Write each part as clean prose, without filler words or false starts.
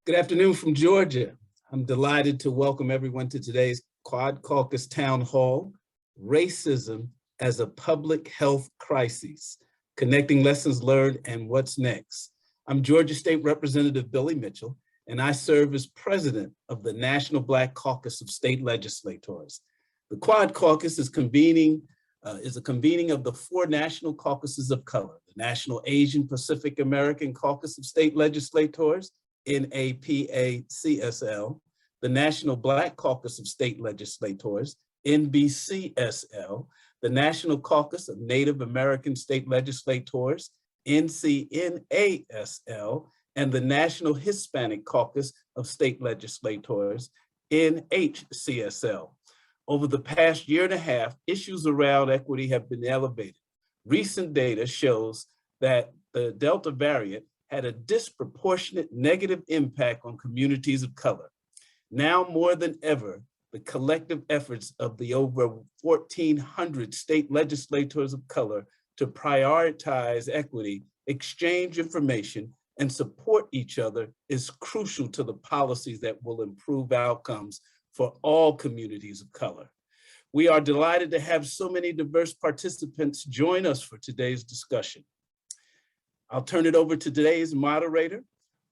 Good afternoon from Georgia. I'm delighted to welcome everyone to today's Quad Caucus Town Hall, Racism as a Public Health Crisis, Connecting Lessons Learned and What's Next. I'm Georgia State Representative Billy Mitchell, and I serve as president of the National Black Caucus of State Legislators. The Quad Caucus is a convening of the four national caucuses of color: the National Asian Pacific American Caucus of State Legislators, NAPA-CSL, the National Black Caucus of State Legislators, NBCSL, the National Caucus of Native American State Legislators, NCNASL, and the National Hispanic Caucus of State Legislators, NHCSL. Over the past year and a half, issues around equity have been elevated. Recent data shows that the Delta variant had a disproportionate negative impact on communities of color. Now more than ever, the collective efforts of the over 1,400 state legislators of color to prioritize equity, exchange information, and support each other is crucial to the policies that will improve outcomes for all communities of color. We are delighted to have so many diverse participants join us for today's discussion. I'll turn it over to today's moderator,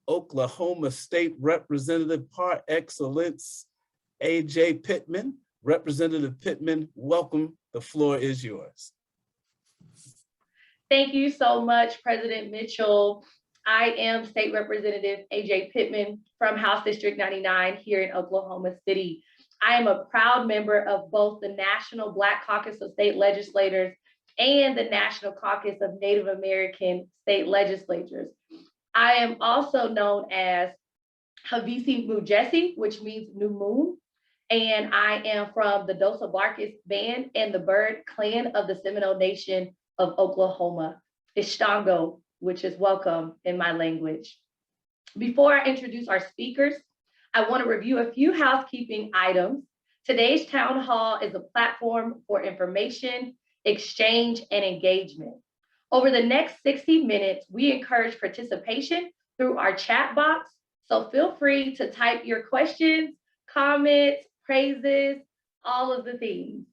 Oklahoma State Representative par excellence, AJ Pittman. Representative Pittman, welcome. The floor is yours. Thank you so much, President Mitchell. I am State Representative AJ Pittman from House District 99 here in Oklahoma City. I am a proud member of both the National Black Caucus of State Legislators and the National Caucus of Native American State Legislators. I am also known as Havisi Mujesi, which means new moon, and I am from the Dosa Barkis Band and the Bird Clan of the Seminole Nation of Oklahoma, Ishtango, which is welcome in my language. Before I introduce our speakers, I want to review a few housekeeping items. Today's town hall is a platform for information, exchange, and engagement. Over the next 60 minutes, we encourage participation through our chat box, so feel free to type your questions, comments, praises, all of the things,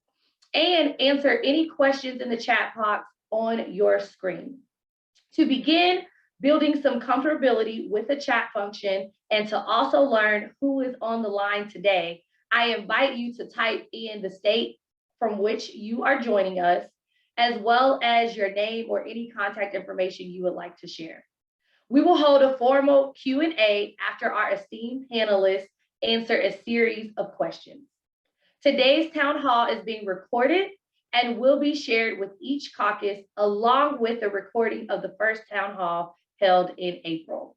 and answer any questions in the chat box on your screen. To begin building some comfortability with the chat function and to also learn who is on the line today, I invite you to type in the state from which you are joining us, as well as your name or any contact information you would like to share. We will hold a formal Q&A after our esteemed panelists answer a series of questions. Today's town hall is being recorded and will be shared with each caucus, along with the recording of the first town hall held in April.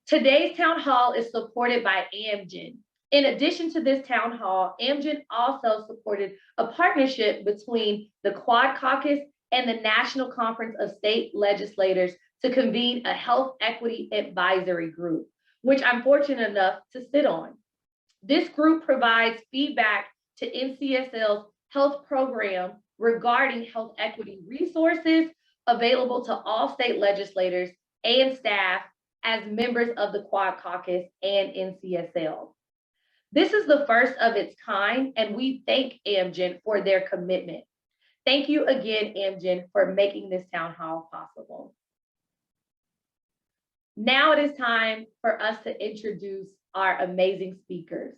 Today's town hall is supported by Amgen. In addition to this town hall, Amgen also supported a partnership between the Quad Caucus and the National Conference of State Legislators to convene a health equity advisory group, which I'm fortunate enough to sit on. This group provides feedback to NCSL's health program regarding health equity resources available to all state legislators and staff as members of the Quad Caucus and NCSL. This is the first of its kind, and we thank Amgen for their commitment. Thank you again, Amgen, for making this town hall possible. Now it is time for us to introduce our amazing speakers.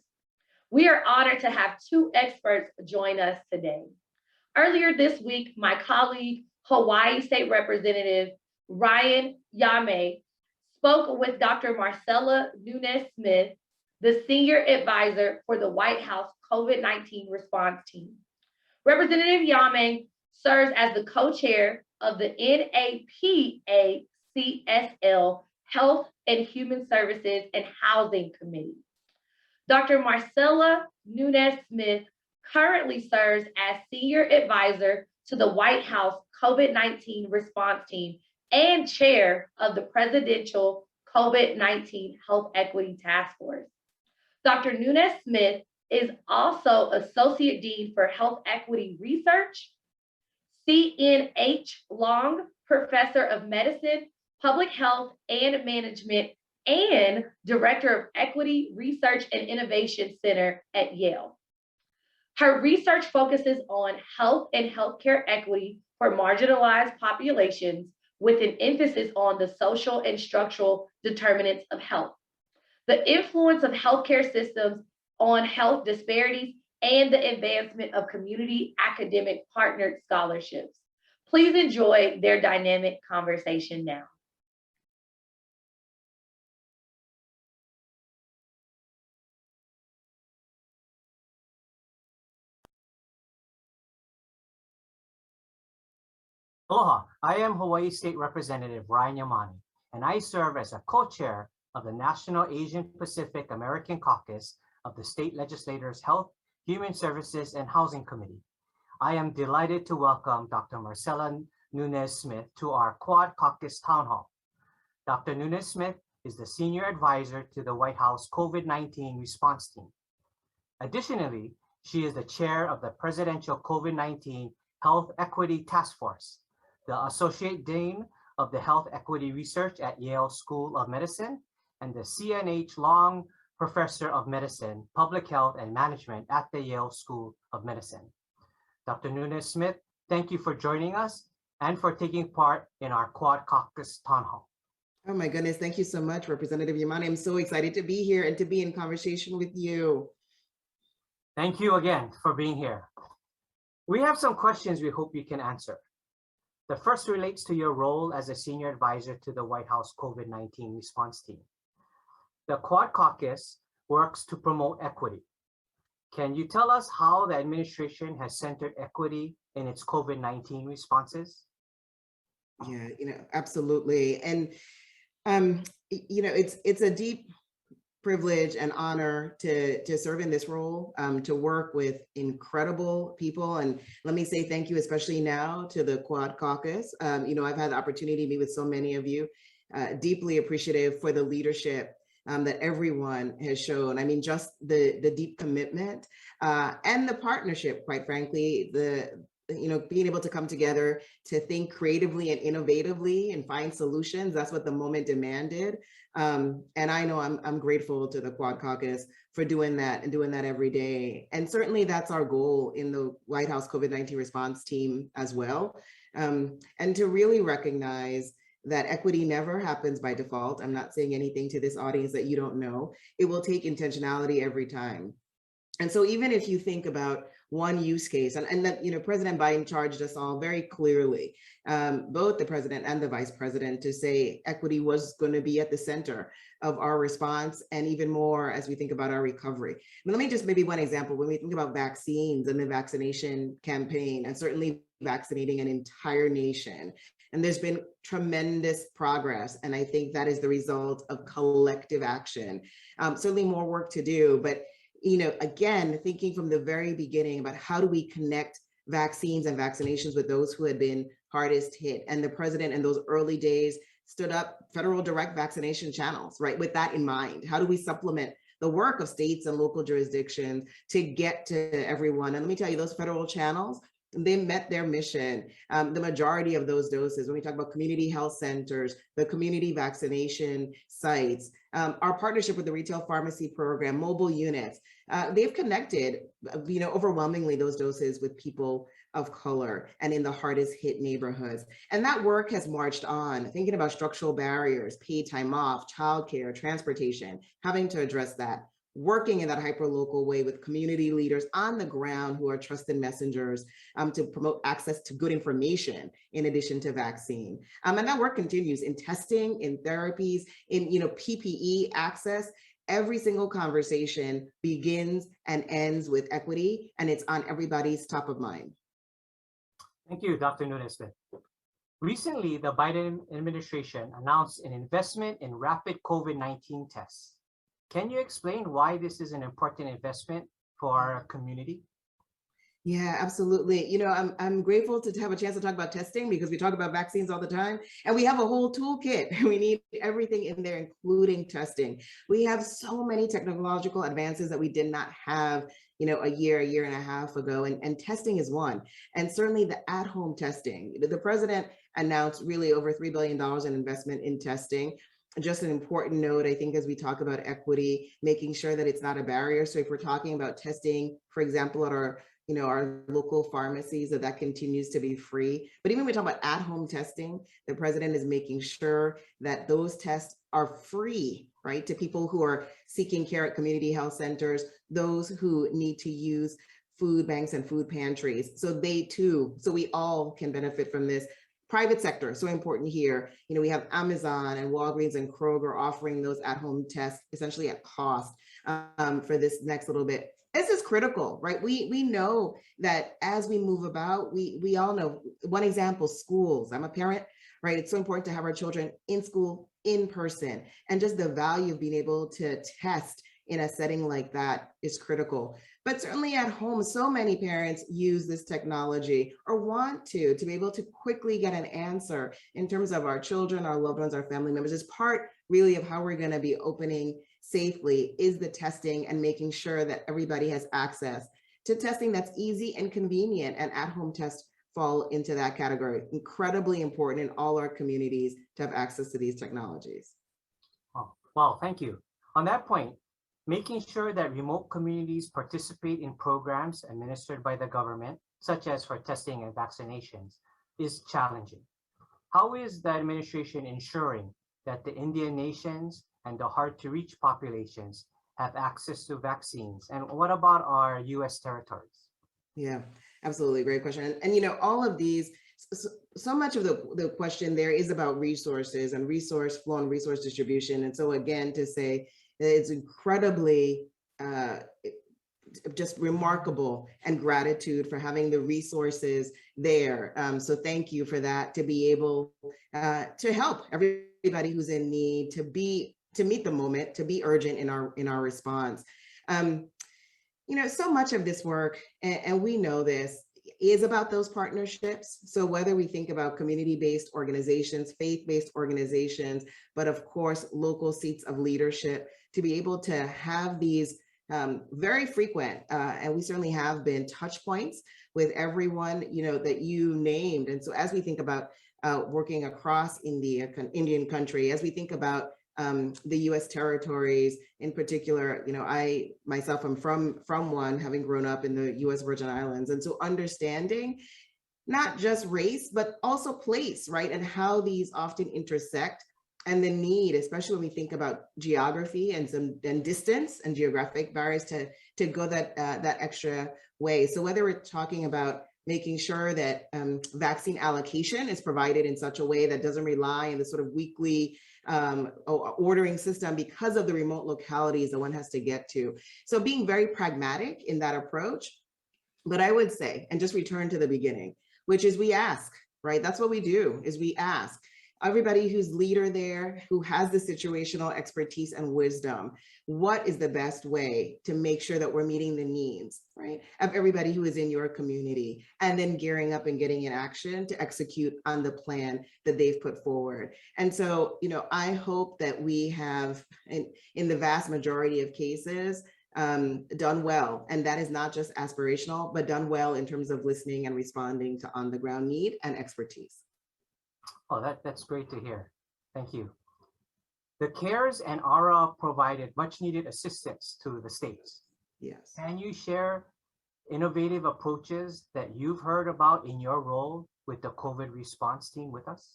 We are honored to have two experts join us today. Earlier this week, my colleague, Hawaii State Representative Ryan Yame, spoke with Dr. Marcella Nunez-Smith, the Senior Advisor for the White House COVID-19 Response Team. Representative Yame serves as the co-chair of the NAPA-CSL Health and Human Services and Housing Committee. Dr. Marcella Nunez-Smith currently serves as Senior Advisor to the White House COVID-19 Response Team and Chair of the Presidential COVID-19 Health Equity Task Force. Dr. Nunes-Smith is also Associate Dean for Health Equity Research, CNH Long Professor of Medicine, Public Health and Management, and Director of Equity Research and Innovation Center at Yale. Her research focuses on health and healthcare equity for marginalized populations with an emphasis on the social and structural determinants of health, the influence of healthcare systems on health disparities, and the advancement of community academic partnered scholarships. Please enjoy their dynamic conversation now. Aloha, I am Hawaii State Representative Ryan Yamani, and I serve as a co-chair of the National Asian Pacific American Caucus of the State Legislators' Health, Human Services, and Housing Committee. I am delighted to welcome Dr. Marcella Nunez-Smith to our Quad Caucus Town Hall. Dr. Nunes-Smith is the Senior Advisor to the White House COVID-19 Response Team. Additionally, she is the Chair of the Presidential COVID-19 Health Equity Task Force, the Associate Dean of the Health Equity Research at Yale School of Medicine, and the CNH Long Professor of Medicine, Public Health and Management at the Yale School of Medicine. Dr. Nunes-Smith, thank you for joining us and for taking part in our Quad Caucus Town Hall. Oh my goodness, thank you so much, Representative Yamani. I'm so excited to be here and to be in conversation with you. Thank you again for being here. We have some questions we hope you can answer. The first relates to your role as a senior advisor to the White House COVID-19 response team. The Quad Caucus works to promote equity. Can you tell us how the administration has centered equity in its COVID-19 responses? Yeah, absolutely. And, it's a deep privilege and honor to serve in this role, to work with incredible people. And let me say thank you, especially now, to the Quad Caucus. I've had the opportunity to meet with so many of you, deeply appreciative for the leadership that everyone has shown. I mean, just the deep commitment and the partnership, quite frankly, being able to come together to think creatively and innovatively and find solutions. That's what the moment demanded. And I know I'm grateful to the Quad Caucus for doing that and doing that every day. And certainly that's our goal in the White House COVID-19 response team as well. And to really recognize that equity never happens by default. I'm not saying anything to this audience that you don't know. It will take intentionality every time. And so even if you think about one use case, and that, President Biden charged us all very clearly, both the president and the vice president, to say equity was going to be at the center of our response, and even more as we think about our recovery. But let me just maybe one example. When we think about vaccines and the vaccination campaign, and certainly vaccinating an entire nation, and there's been tremendous progress, and I think that is the result of collective action. Certainly more work to do, but again, thinking from the very beginning about how do we connect vaccines and vaccinations with those who had been hardest hit. And the president in those early days stood up federal direct vaccination channels, right? With that in mind, how do we supplement the work of states and local jurisdictions to get to everyone? And let me tell you, those federal channels, they met their mission. The majority of those doses, when we talk about community health centers, the community vaccination sites, our partnership with the retail pharmacy program, mobile units, they've connected, overwhelmingly those doses with people of color and in the hardest hit neighborhoods. And that work has marched on, thinking about structural barriers, paid time off, childcare, transportation, having to address that, working in that hyperlocal way with community leaders on the ground who are trusted messengers to promote access to good information in addition to vaccine. And that work continues in testing, in therapies, in PPE access. Every single conversation begins and ends with equity, and it's on everybody's top of mind. Thank you, Dr. Nunes-Smith. Recently, the Biden administration announced an investment in rapid COVID-19 tests. Can you explain why this is an important investment for our community? Yeah, absolutely. I'm grateful to have a chance to talk about testing, because we talk about vaccines all the time, and we have a whole toolkit. We need everything in there, including testing. We have so many technological advances that we did not have, a year and a half ago, and testing is one. And certainly the at-home testing. The president announced really over $3 billion in investment in testing. just an important note, I think, as we talk about equity, making sure that it's not a barrier. So if we're talking about testing, for example, at our our local pharmacies, that continues to be free. But even when we talk about at-home testing, the president is making sure that those tests are free, right, to people who are seeking care at community health centers, those who need to use food banks and food pantries. So they too, so we all can benefit from this. Private sector, so important here. We have Amazon and Walgreens and Kroger offering those at-home tests essentially at cost for this next little bit. This is critical, right? We know that as we move about, we all know, one example, schools. I'm a parent, right? It's so important to have our children in school, in person, and just the value of being able to test in a setting like that is critical. But certainly at home, so many parents use this technology or want to be able to quickly get an answer in terms of our children, our loved ones, our family members. It's part really of how we're going to be opening safely is the testing and making sure that everybody has access to testing that's easy and convenient, and at-home tests fall into that category. Incredibly important in all our communities to have access to these technologies. Oh, well, thank you. On that point, making sure that remote communities participate in programs administered by the government, such as for testing and vaccinations, is challenging. How is the administration ensuring that the Indian nations and the hard-to-reach populations have access to vaccines? And what about our US territories? Yeah, absolutely. Great question. And all of these, so much of the question there is about resources and resource flow and resource distribution. And so again, to say that it's incredibly just remarkable, and gratitude for having the resources there. So thank you for that, to be able to help everybody who's in need, to meet the moment, to be urgent in our response. So much of this work, and we know this, is about those partnerships. So whether we think about community-based organizations, faith-based organizations, but of course, local seats of leadership, to be able to have these very frequent, and we certainly have been, touch points with everyone, that you named. And so as we think about working across Indian country, as we think about the US territories in particular, I myself am from one, having grown up in the US Virgin Islands. And so understanding not just race, but also place, right? And how these often intersect, and the need, especially when we think about geography and distance and geographic barriers, to go that extra way. So whether we're talking about making sure that vaccine allocation is provided in such a way that doesn't rely on the sort of weekly ordering system because of the remote localities that one has to get to. So being very pragmatic in that approach. But I would say, and just return to the beginning, which is we ask, right? That's what we do, is we ask. Everybody who's leader there, who has the situational expertise and wisdom, what is the best way to make sure that we're meeting the needs, right, of everybody who is in your community, and then gearing up and getting in action to execute on the plan that they've put forward. And so, I hope that we have, in the vast majority of cases, done well. And that is not just aspirational, but done well in terms of listening and responding to on-the-ground need and expertise. Oh, that's great to hear. Thank you. The CARES and ARA provided much needed assistance to the states. Yes. Can you share innovative approaches that you've heard about in your role with the COVID response team with us?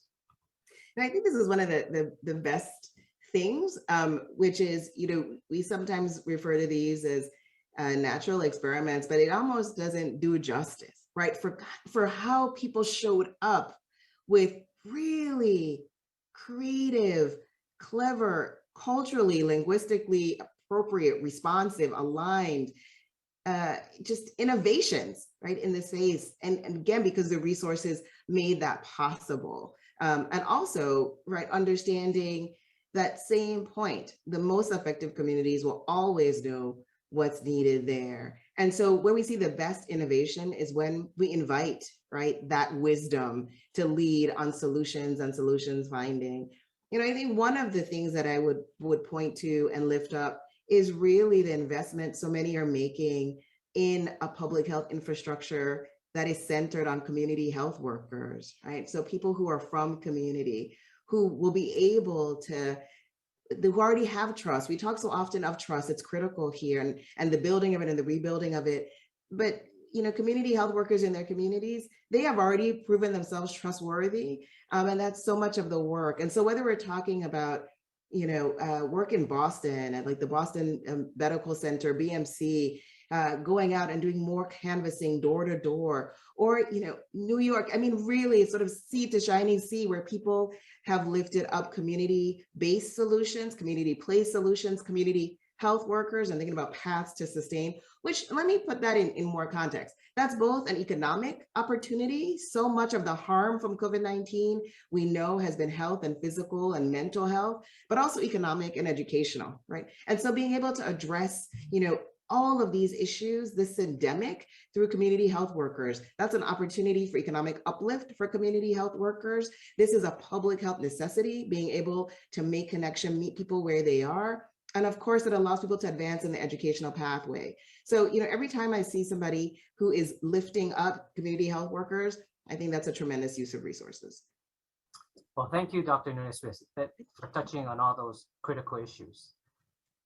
And I think this is one of the best things, which is, we sometimes refer to these as natural experiments, but it almost doesn't do justice, right? For how people showed up with really creative, clever, culturally, linguistically appropriate, responsive, aligned, just innovations, right, in this space. And again, because the resources made that possible. And also, right, understanding that same point, the most effective communities will always know what's needed there. And so when we see the best innovation is when we invite, right, that wisdom to lead on solutions and solutions finding. I think one of the things that I would point to and lift up is really the investment so many are making in a public health infrastructure that is centered on community health workers, right? So people who are from community, who will be able to who already have trust. We talk so often of trust, it's critical here, and the building of it and the rebuilding of it. But community health workers in their communities, they have already proven themselves trustworthy. And that's so much of the work. And so whether we're talking about, work in Boston at like the Boston Medical Center, BMC, going out and doing more canvassing door to door, or, New York, I mean, really sort of sea to shining sea, where people have lifted up community-based solutions, community-placed solutions, community health workers, and thinking about paths to sustain, which, let me put that in more context. That's both an economic opportunity. So much of the harm from COVID-19 we know has been health and physical and mental health, but also economic and educational, right? And so being able to address, all of these issues, this endemic, through community health workers, that's an opportunity for economic uplift for community health workers. This is a public health necessity, being able to make connection, meet people where they are. And of course, it allows people to advance in the educational pathway. So, every time I see somebody who is lifting up community health workers, I think that's a tremendous use of resources. Well, thank you, Dr. Nunes-Smith, for touching on all those critical issues.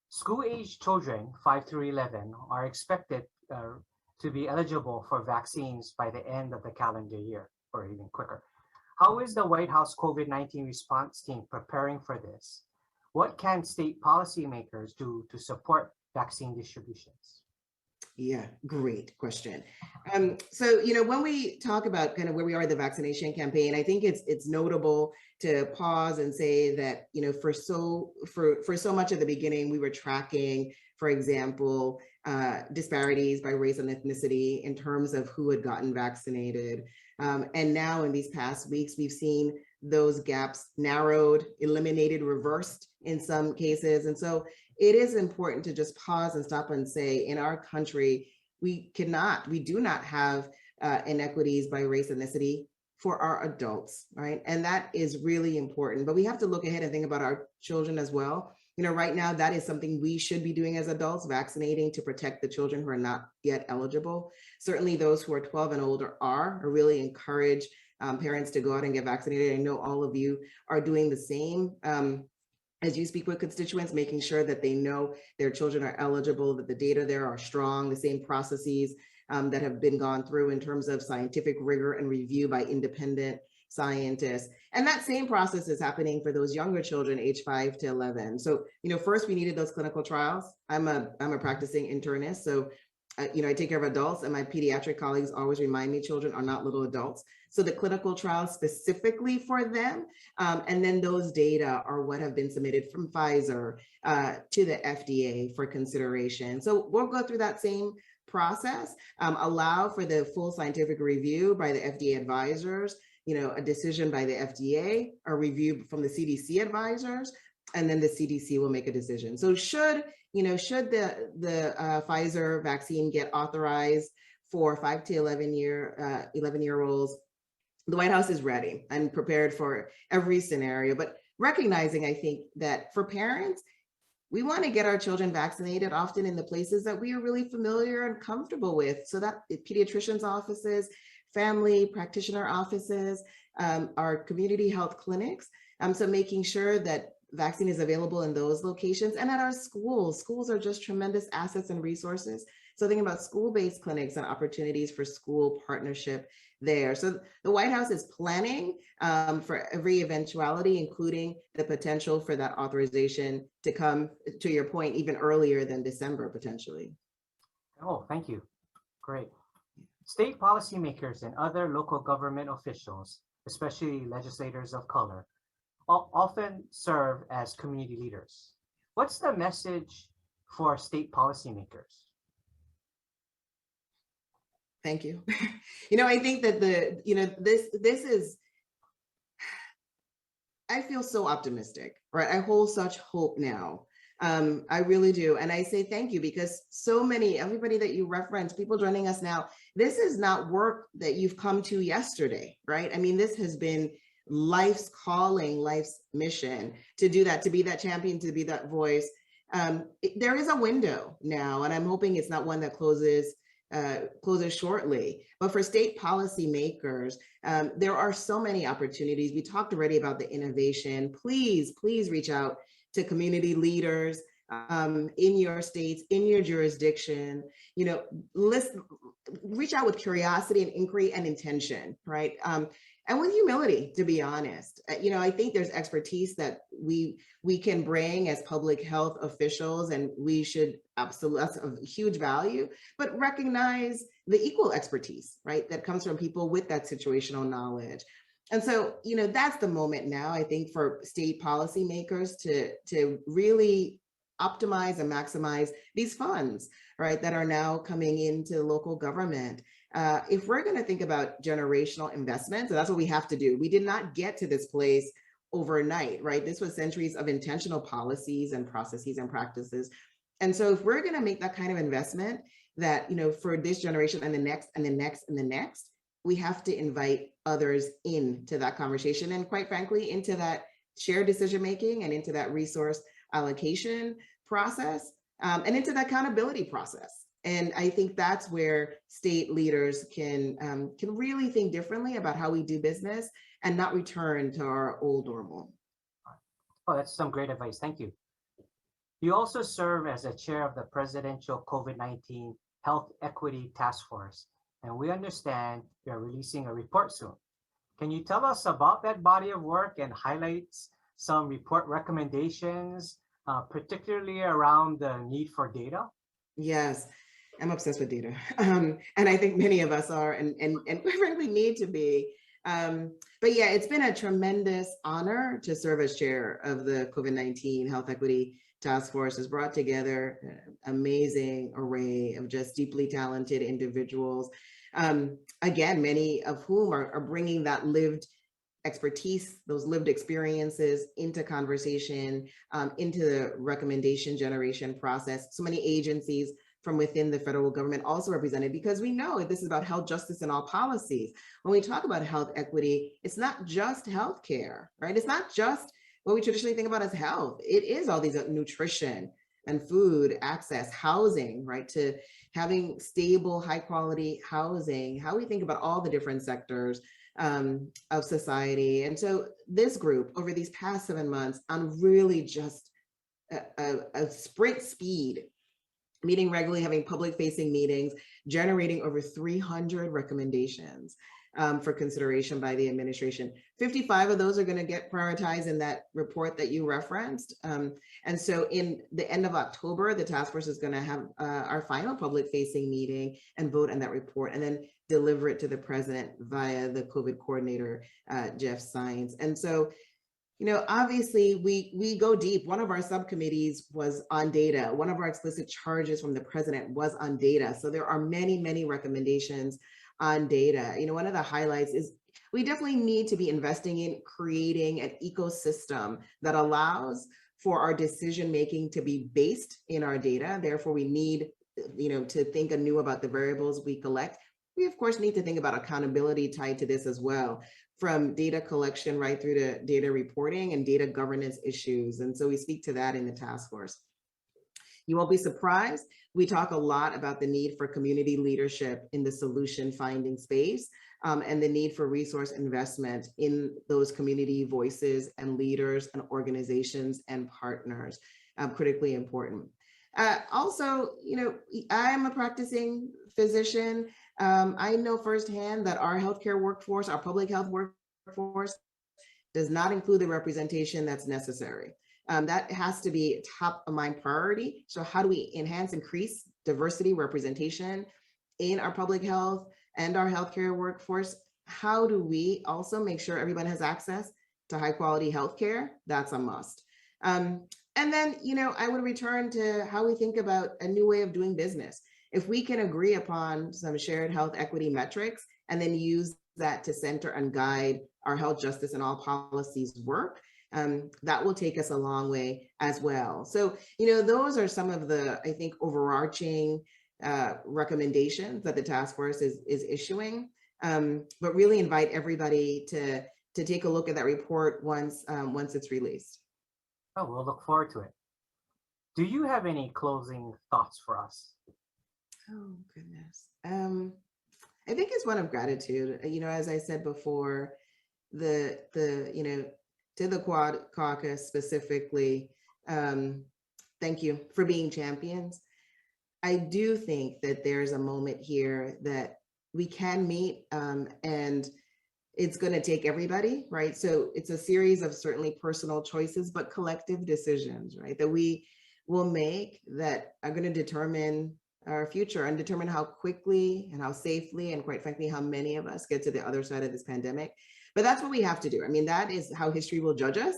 School-age children 5 through 11 are expected to be eligible for vaccines by the end of the calendar year, or even quicker. How is the White House COVID-19 response team preparing for this? What can state policymakers do to support vaccine distributions? Yeah, great question. So, when we talk about kind of where we are in the vaccination campaign, I think it's notable to pause and say that, for so much of the beginning, we were tracking, for example, disparities by race and ethnicity in terms of who had gotten vaccinated. And now in these past weeks, we've seen those gaps narrowed, eliminated, reversed in some cases. And so it is important to just pause and stop and say, in our country, we do not have inequities by race and ethnicity for our adults, right? And that is really important, but we have to look ahead and think about our children as well. Right now, that is something we should be doing as adults, vaccinating to protect the children who are not yet eligible. Certainly those who are 12 and older are really encourage parents to go out and get vaccinated. I know all of you are doing the same. As you speak with constituents, making sure that they know their children are eligible, that the data there are strong, the same processes that have been gone through in terms of scientific rigor and review by independent scientists. And that same process is happening for those younger children, age 5 to 11. So, first we needed those clinical trials. I'm a practicing internist, so I take care of adults, and my pediatric colleagues always remind me children are not little adults. So the clinical trials specifically for them, and then those data are what have been submitted from Pfizer to the FDA for consideration. So we'll go through that same process, allow for the full scientific review by the FDA advisors, a decision by the FDA, a review from the CDC advisors, and then the CDC will make a decision. So should the Pfizer vaccine get authorized for 5 to 11-year-olds, the White House is ready and prepared for every scenario, but recognizing, I think, that for parents, we want to get our children vaccinated often in the places that we are really familiar and comfortable with. So that pediatricians' offices, family practitioner offices, our community health clinics. So making sure that vaccine is available in those locations, and at our schools. Schools are just tremendous assets and resources. So thinking about school-based clinics and opportunities for school partnership there. So the White House is planning for every eventuality, including the potential for that authorization to come, to your point, even earlier than December, potentially. Oh, thank you. Great. State policymakers and other local government officials, especially legislators of color, often serve as community leaders. What's the message for state policymakers? Thank you. I think that this is, I feel so optimistic, right? I hold such hope now. I really do. And I say thank you, because everybody that you reference, people joining us now, this is not work that you've come to yesterday, right? I mean, this has been life's calling, life's mission to do that, to be that champion, to be that voice. There is a window now, and I'm hoping it's not one that closes shortly. But for state policymakers, there are so many opportunities. We talked already about the innovation. Please reach out to community leaders in your states, in your jurisdiction, reach out with curiosity and inquiry and intention, right? And with humility, to be honest. I think there's expertise that we can bring as public health officials, and we should absolutely, that's of huge value, but recognize the equal expertise, right, that comes from people with that situational knowledge. And so, that's the moment now, I think, for state policymakers to really optimize and maximize these funds, right, that are now coming into local government. If we're going to think about generational investments, and that's what we have to do. We did not get to this place overnight, right? This was centuries of intentional policies and processes and practices. And so if we're going to make that kind of investment that, for this generation and the next and the next and the next, we have to invite others into that conversation, and quite frankly, into that shared decision-making and into that resource allocation process, and into the accountability process. And I think that's where state leaders can really think differently about how we do business and not return to our old normal. Oh, that's some great advice. Thank you. You also serve as the chair of the Presidential COVID-19 Health Equity Task Force, and we understand you're releasing a report soon. Can you tell us about that body of work and highlight some report recommendations, particularly around the need for data? Yes, I'm obsessed with data. And I think many of us are, and really need to be. But yeah, it's been a tremendous honor to serve as chair of the COVID-19 Health Equity Task Force. Has brought together an amazing array of just deeply talented individuals. Again, many of whom are bringing that lived expertise, those lived experiences into conversation, into the recommendation generation process. So many agencies from within the federal government also represented, because we know this is about health justice and all policies. When we talk about health equity, it's not just healthcare, right? It's not just what we traditionally think about as health. It is all these nutrition and food access, housing, right? To having stable, high quality housing, how we think about all the different sectors of society. And so this group over these past 7 months on really just a sprint speed, meeting regularly, having public facing meetings, generating over 300 recommendations for consideration by the administration. 55 of those are going to get prioritized in that report that you referenced. And so in the end of October, the task force is going to have our final public facing meeting and vote on that report, and then deliver it to the president via the COVID coordinator, Jeff Sines. And so, obviously we go deep. One of our subcommittees was on data. One of our explicit charges from the president was on data. So there are many, many recommendations on data. One of the highlights is we definitely need to be investing in creating an ecosystem that allows for our decision-making to be based in our data. Therefore, we need, to think anew about the variables we collect. We, of course, need to think about accountability tied to this as well, from data collection right through to data reporting and data governance issues. And so we speak to that in the task force. You won't be surprised. We talk a lot about the need for community leadership in the solution finding space, and the need for resource investment in those community voices and leaders and organizations and partners, critically important. Also, I'm a practicing physician. I know firsthand that our healthcare workforce, our public health workforce, does not include the representation that's necessary. That has to be top of mind priority. So how do we enhance, increase diversity, representation in our public health and our healthcare workforce? How do we also make sure everyone has access to high quality healthcare? That's a must. And then, I would return to how we think about a new way of doing business. If we can agree upon some shared health equity metrics and then use that to center and guide our health justice and all policies work, that will take us a long way as well. So, those are some of the, I think, overarching recommendations that the task force is issuing, but really invite everybody to take a look at that report once it's released. Oh, we'll look forward to it. Do you have any closing thoughts for us? Oh, goodness. I think it's one of gratitude. As I said before, to the Quad Caucus specifically, Thank you for being champions. I do think that there's a moment here that we can meet, and it's going to take everybody, right? So it's a series of certainly personal choices, but collective decisions, right? That we will make that are going to determine our future and determine how quickly and how safely and quite frankly, how many of us get to the other side of this pandemic. But that's what we have to do. I mean, that is how history will judge us,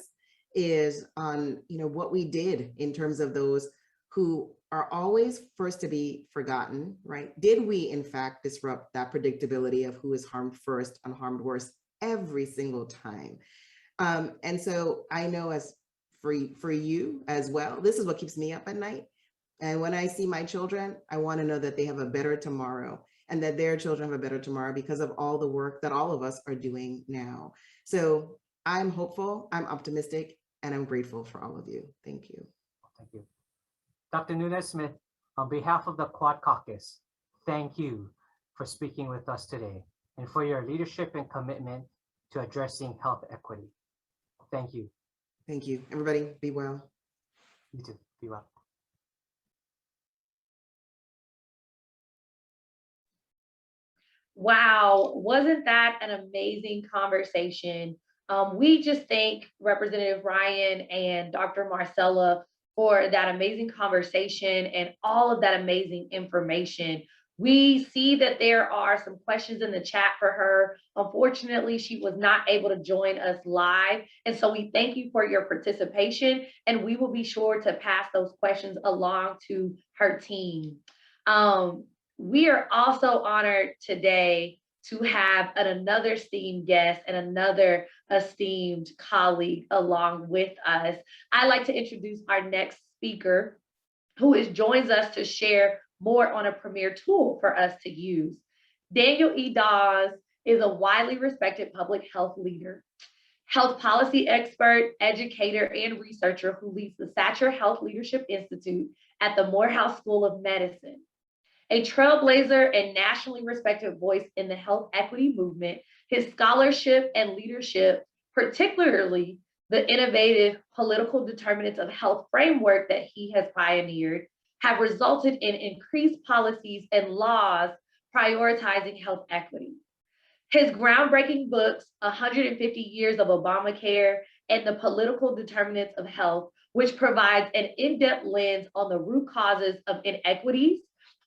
is on, what we did in terms of those who are always first to be forgotten, right? Did we in fact disrupt that predictability of who is harmed first and harmed worst every single time? And so I know, as for you as well, this is what keeps me up at night. And when I see my children, I want to know that they have a better tomorrow and that their children have a better tomorrow because of all the work that all of us are doing now. So I'm hopeful, I'm optimistic, and I'm grateful for all of you. Thank you. Thank you. Dr. Nunes Smith, on behalf of the Quad Caucus, thank you for speaking with us today and for your leadership and commitment to addressing health equity. Thank you. Thank you. Everybody, be well. You too. Be well. Wow, wasn't that an amazing conversation? We just thank Representative Ryan and Dr. Marcella for that amazing conversation and all of that amazing information. We see that there are some questions in the chat for her. Unfortunately, she was not able to join us live. And so we thank you for your participation, and we will be sure to pass those questions along to her team. We are also honored today to have another esteemed guest and another esteemed colleague along with us. I'd like to introduce our next speaker, who joins us to share more on a premier tool for us to use. Daniel Dawes is a widely respected public health leader, health policy expert, educator, and researcher who leads the Satcher Health Leadership Institute at the Morehouse School of Medicine. A trailblazer and nationally respected voice in the health equity movement, his scholarship and leadership, particularly the innovative political determinants of health framework that he has pioneered, have resulted in increased policies and laws prioritizing health equity. His groundbreaking books, 150 Years of Obamacare and The Political Determinants of Health, which provides an in-depth lens on the root causes of inequities,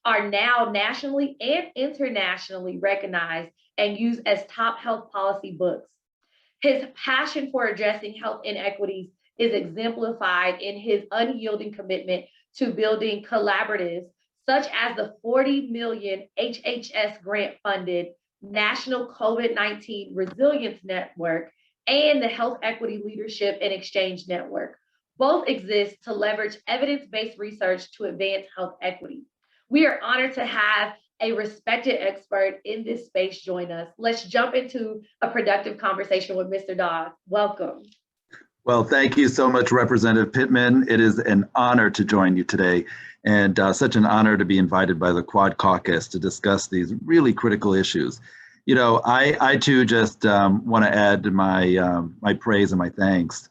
are now nationally and internationally recognized and used as top health policy books. His passion for addressing health inequities is exemplified in his unyielding commitment to building collaboratives such as the 40 million HHS grant-funded National COVID-19 Resilience Network and the Health Equity Leadership and Exchange Network. Both exist to leverage evidence-based research to advance health equity. We are honored to have a respected expert in this space join us. Let's jump into a productive conversation with Mr. Dawes. Welcome. Well, thank you so much, Representative Pittman. It is an honor to join you today, and such an honor to be invited by the Quad Caucus to discuss these really critical issues. I too just want to add my my praise and my thanks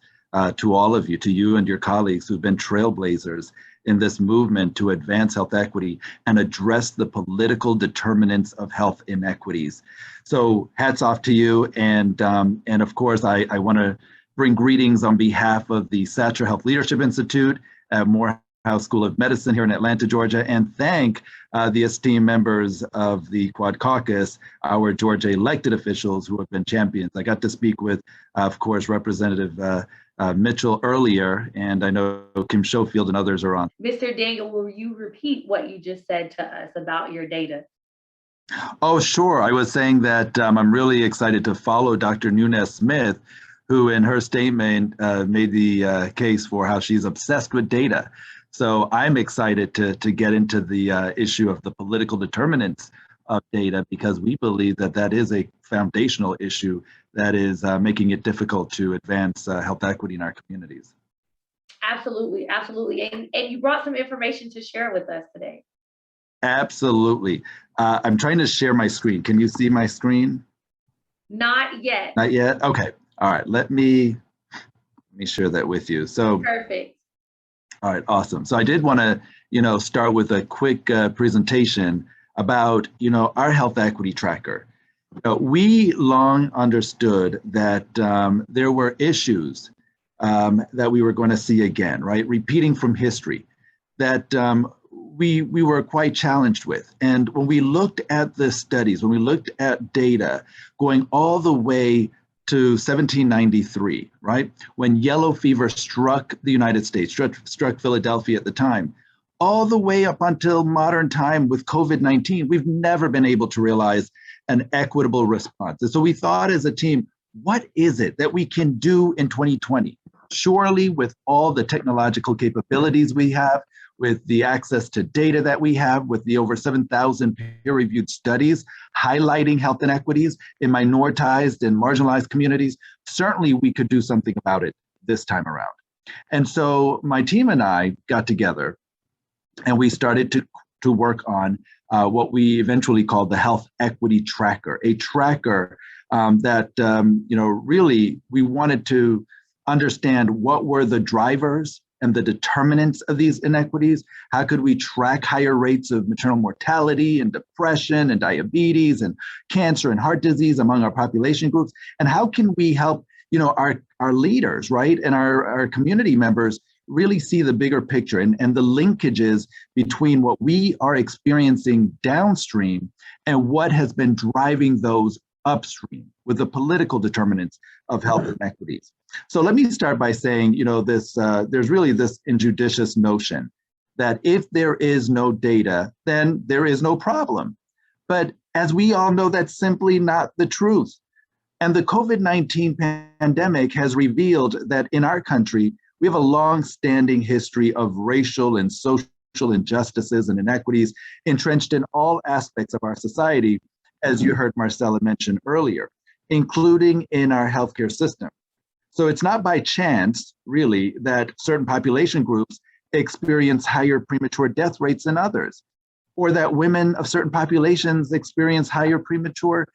to all of you, to you and your colleagues who've been trailblazers in this movement to advance health equity and address the political determinants of health inequities. So hats off to you. And of course, I want to bring greetings on behalf of the Satcher Health Leadership Institute at Morehouse School of Medicine here in Atlanta, Georgia, and thank the esteemed members of the Quad Caucus, our Georgia elected officials who have been champions. I got to speak with, of course, Representative Mitchell earlier, and I know Kim Schofield and others are on. Mr. Daniel, will you repeat what you just said to us about your data? Oh, sure. I was saying that I'm really excited to follow Dr. Nunez-Smith, who in her statement made the case for how she's obsessed with data. So I'm excited to get into the issue of the political determinants of data, because we believe that that is a foundational issue that is making it difficult to advance health equity in our communities. Absolutely, absolutely. And you brought some information to share with us today. Absolutely. I'm trying to share my screen. Can you see my screen? Not yet. Not yet? Okay. All right. Let me share that with you. So perfect. All right, awesome. So I did want to, start with a quick presentation about, our health equity tracker. We long understood that there were issues that we were going to see again, right? Repeating from history that we were quite challenged with. And when we looked at the studies, when we looked at data going all the way to 1793, right? When yellow fever struck the United States, struck Philadelphia at the time, all the way up until modern time with COVID-19, we've never been able to realize an equitable response. And so we thought as a team, what is it that we can do in 2020? Surely with all the technological capabilities we have, with the access to data that we have, with the over 7,000 peer-reviewed studies highlighting health inequities in minoritized and marginalized communities, certainly we could do something about it this time around. And so my team and I got together and we started to work on what we eventually called the Health Equity Tracker, a tracker that really we wanted to understand what were the drivers and the determinants of these inequities. How could we track higher rates of maternal mortality and depression and diabetes and cancer and heart disease among our population groups? And how can we help our leaders, right, and our community members really see the bigger picture and the linkages between what we are experiencing downstream and what has been driving those upstream with the political determinants of health inequities. So let me start by saying, there's really this injudicious notion that if there is no data, then there is no problem. But as we all know, that's simply not the truth. And the COVID-19 pandemic has revealed that in our country, we have a long-standing history of racial and social injustices and inequities entrenched in all aspects of our society, as you heard Marcella mention earlier, including in our healthcare system. So it's not by chance, really, that certain population groups experience higher premature death rates than others, or that women of certain populations experience higher premature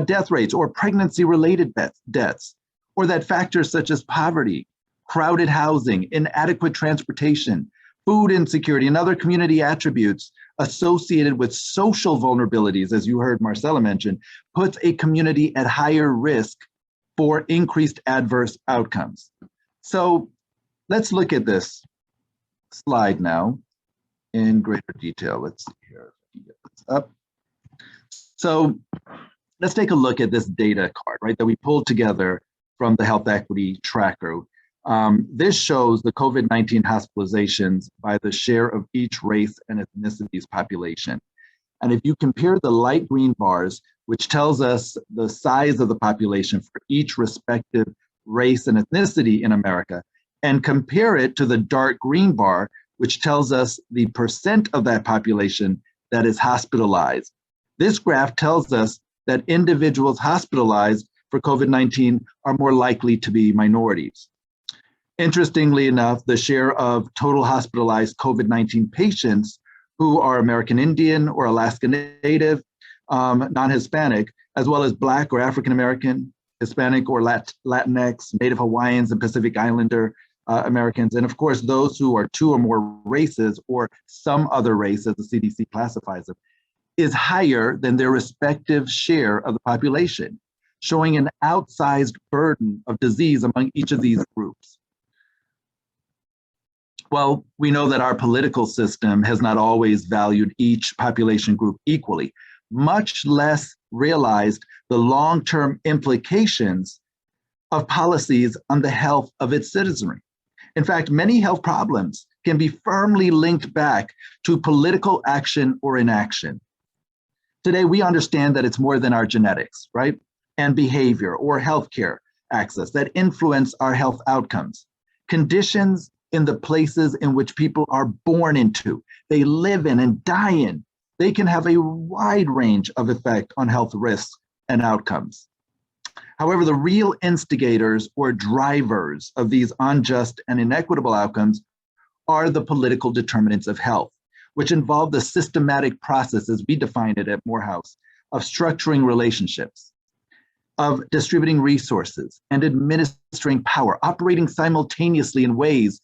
death rates or pregnancy-related deaths, or that factors such as poverty, crowded housing, inadequate transportation, food insecurity, and other community attributes associated with social vulnerabilities, as you heard Marcella mention, puts a community at higher risk for increased adverse outcomes. So let's look at this slide now in greater detail. Let's see here, get this up. So let's take a look at this data card, right, that we pulled together from the Health Equity Tracker. This shows the COVID-19 hospitalizations by the share of each race and ethnicity's population. And if you compare the light green bars, which tells us the size of the population for each respective race and ethnicity in America, and compare it to the dark green bar, which tells us the percent of that population that is hospitalized. This graph tells us that individuals hospitalized for COVID-19 are more likely to be minorities. Interestingly enough, the share of total hospitalized COVID-19 patients who are American Indian or Alaska Native, non-Hispanic, as well as Black or African American, Hispanic or Latinx, Native Hawaiians and Pacific Islander Americans, and of course those who are two or more races or some other race, as the CDC classifies them, is higher than their respective share of the population, showing an outsized burden of disease among each of these groups. Well, we know that our political system has not always valued each population group equally, much less realized the long-term implications of policies on the health of its citizenry. In fact, many health problems can be firmly linked back to political action or inaction. Today, we understand that it's more than our genetics, right? And behavior or healthcare access that influence our health outcomes. Conditions in the places in which people are born into, they live in and die in, they can have a wide range of effect on health risks and outcomes. However, the real instigators or drivers of these unjust and inequitable outcomes are the political determinants of health, which involve the systematic process, as we define it at Morehouse, of structuring relationships, of distributing resources and administering power, operating simultaneously in ways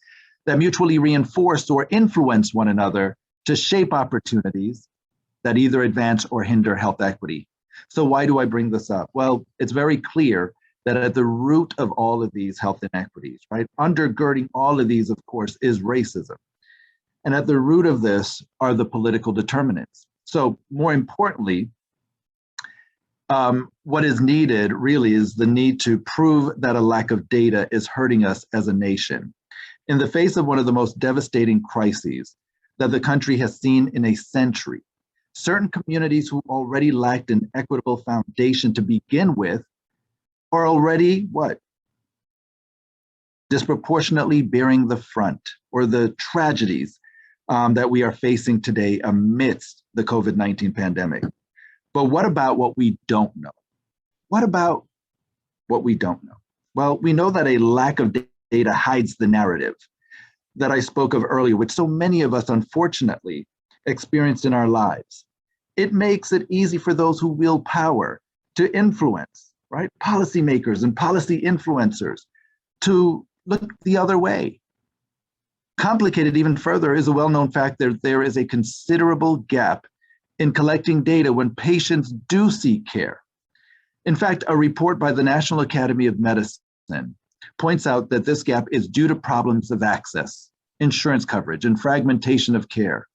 that mutually reinforce or influence one another to shape opportunities that either advance or hinder health equity. So why do I bring this up? Well, it's very clear that at the root of all of these health inequities, right, undergirding all of these, of course, is racism. And at the root of this are the political determinants. So more importantly, what is needed really is the need to prove that a lack of data is hurting us as a nation. In the face of one of the most devastating crises that the country has seen in a century, certain communities who already lacked an equitable foundation to begin with are already what? Disproportionately bearing the frunt or the tragedies that we are facing today amidst the COVID-19 pandemic. But what about what we don't know? What about what we don't know? Well, we know that a lack of data hides the narrative that I spoke of earlier, which so many of us unfortunately experienced in our lives. It makes it easy for those who wield power to influence, right? Policymakers and policy influencers to look the other way. Complicated even further is a well-known fact that there is a considerable gap in collecting data when patients do seek care. In fact, a report by the National Academy of Medicine points out that this gap is due to problems of access, insurance coverage, and fragmentation of care,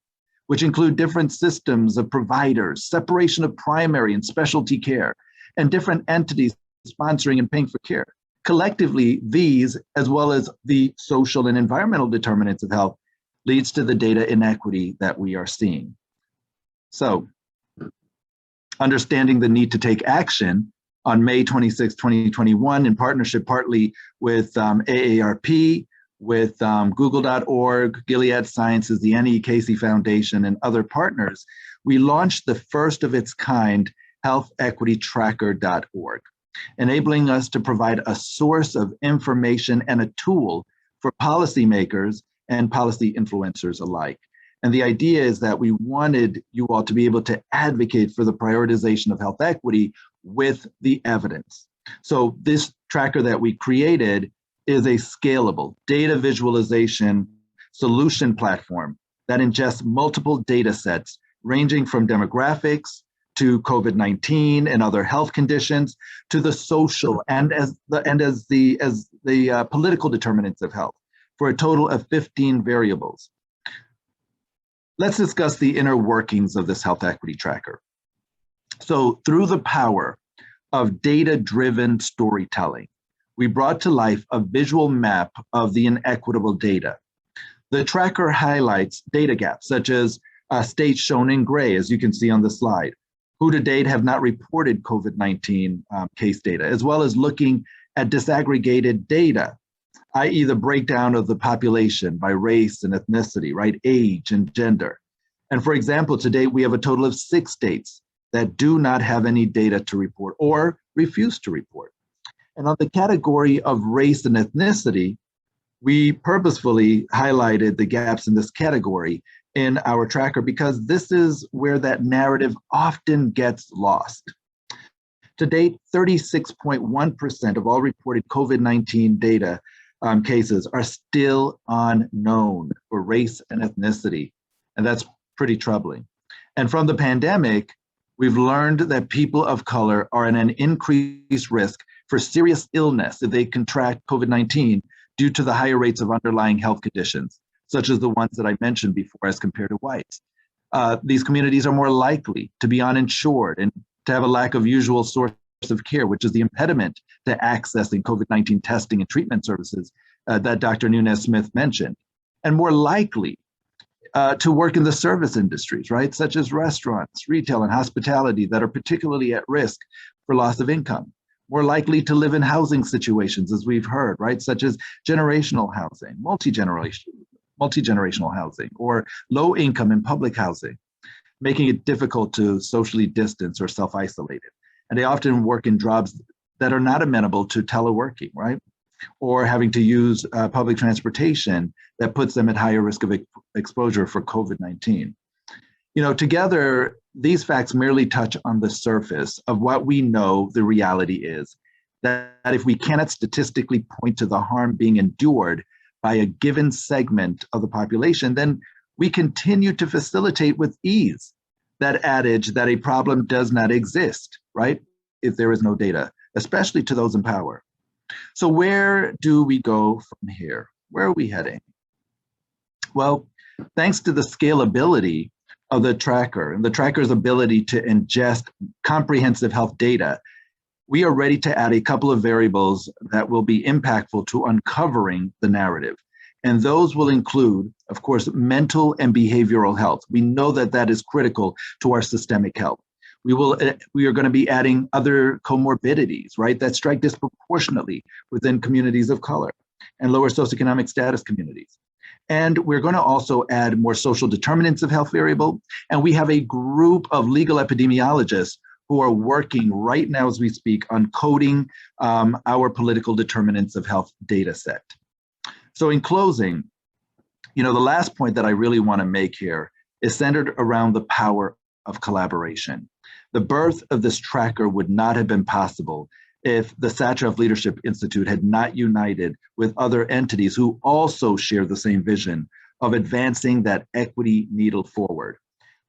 which include different systems of providers, separation of primary and specialty care, and different entities sponsoring and paying for care. Collectively, these, as well as the social and environmental determinants of health, leads to the data inequity that we are seeing. So, understanding the need to take action, on May 26, 2021, in partnership partly with AARP, with Google.org, Gilead Sciences, the Annie Casey Foundation, and other partners, we launched the first of its kind healthequitytracker.org, enabling us to provide a source of information and a tool for policymakers and policy influencers alike. And the idea is that we wanted you all to be able to advocate for the prioritization of health equity with the evidence. So this tracker that we created is a scalable data visualization solution platform that ingests multiple data sets ranging from demographics to COVID-19 and other health conditions to the social and as the political determinants of health for a total of 15 variables. Let's discuss the inner workings of this health equity tracker. So through the power of data-driven storytelling, we brought to life a visual map of the inequitable data. The tracker highlights data gaps, such as states shown in gray, as you can see on the slide, who to date have not reported COVID-19 case data, as well as looking at disaggregated data, i.e. the breakdown of the population by race and ethnicity, right, age and gender. And for example, to date, we have a total of 6 states that do not have any data to report or refuse to report. And on the category of race and ethnicity, we purposefully highlighted the gaps in this category in our tracker because this is where that narrative often gets lost. To date, 36.1% of all reported COVID-19 data cases are still unknown for race and ethnicity, and that's pretty troubling. And from the pandemic, we've learned that people of color are at an increased risk for serious illness if they contract COVID-19 due to the higher rates of underlying health conditions, such as the ones that I mentioned before as compared to whites. These communities are more likely to be uninsured and to have a lack of usual source of care, which is the impediment to accessing COVID-19 testing and treatment services that Dr. Nunes Smith mentioned, and more likely to work in the service industries, right, such as restaurants, retail, and hospitality that are particularly at risk for loss of income. More likely to live in housing situations, as we've heard, right, such as generational housing, multi-generational housing, or low income and public housing, making it difficult to socially distance or self-isolate it. And they often work in jobs that are not amenable to teleworking, right? Or having to use public transportation that puts them at higher risk of exposure for COVID-19. You know, together, these facts merely touch on the surface of what we know the reality is, that if we cannot statistically point to the harm being endured by a given segment of the population, then we continue to facilitate with ease that adage that a problem does not exist, right? If there is no data, especially to those in power. So where do we go from here? Where are we heading? Well, thanks to the scalability of the tracker and the tracker's ability to ingest comprehensive health data, we are ready to add a couple of variables that will be impactful to uncovering the narrative. And those will include, of course, mental and behavioral health. We know that that is critical to our systemic health. We are going to be adding other comorbidities, right, that strike disproportionately within communities of color and lower socioeconomic status communities. And we're going to also add more social determinants of health variable. And we have a group of legal epidemiologists who are working right now as we speak on coding our political determinants of health data set. So in closing, the last point that I really want to make here is centered around the power of collaboration. The birth of this tracker would not have been possible if the Satchow Leadership Institute had not united with other entities who also share the same vision of advancing that equity needle forward.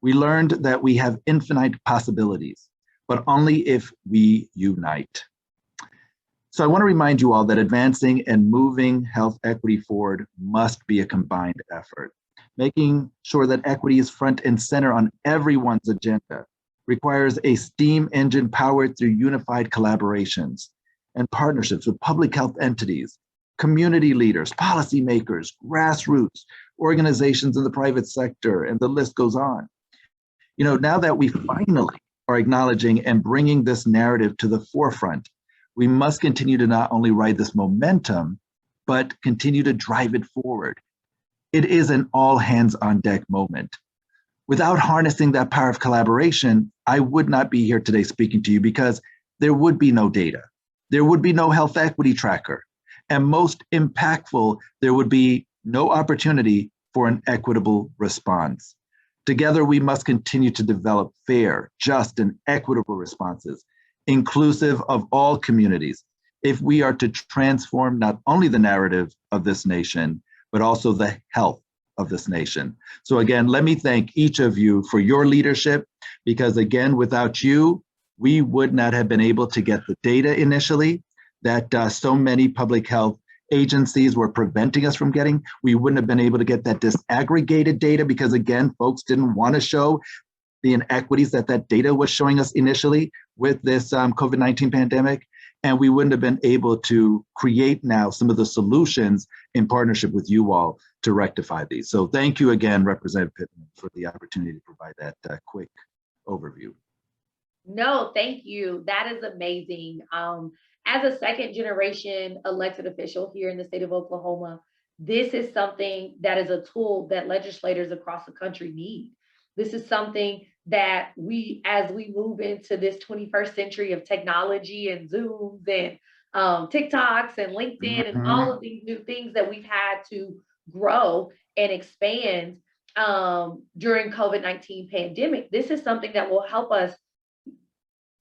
We learned that we have infinite possibilities, but only if we unite. So I want to remind you all that advancing and moving health equity forward must be a combined effort. Making sure that equity is front and center on everyone's agenda requires a steam engine powered through unified collaborations and partnerships with public health entities, community leaders, policymakers, grassroots, organizations in the private sector, and the list goes on. Now that we finally are acknowledging and bringing this narrative to the forefront, we must continue to not only ride this momentum, but continue to drive it forward. It is an all hands on deck moment. Without harnessing that power of collaboration, I would not be here today speaking to you because there would be no data. There would be no health equity tracker. And most impactful, there would be no opportunity for an equitable response. Together, we must continue to develop fair, just, and equitable responses, inclusive of all communities, if we are to transform not only the narrative of this nation, but also the health of this nation. So again, let me thank each of you for your leadership, because again, without you, we would not have been able to get the data initially that so many public health agencies were preventing us from getting. We wouldn't have been able to get that disaggregated data because again, folks didn't want to show the inequities that data was showing us initially with this COVID-19 pandemic. And we wouldn't have been able to create now some of the solutions in partnership with you all to rectify these. So thank you again, Representative Pittman, for the opportunity to provide that quick overview. No, thank you. That is amazing. As a second generation elected official here in the state of Oklahoma, this is something that is a tool that legislators across the country need. This is something that as we move into this 21st century of technology and Zooms and TikToks and LinkedIn and all of these new things that we've had to grow and expand during COVID-19 pandemic, this is something that will help us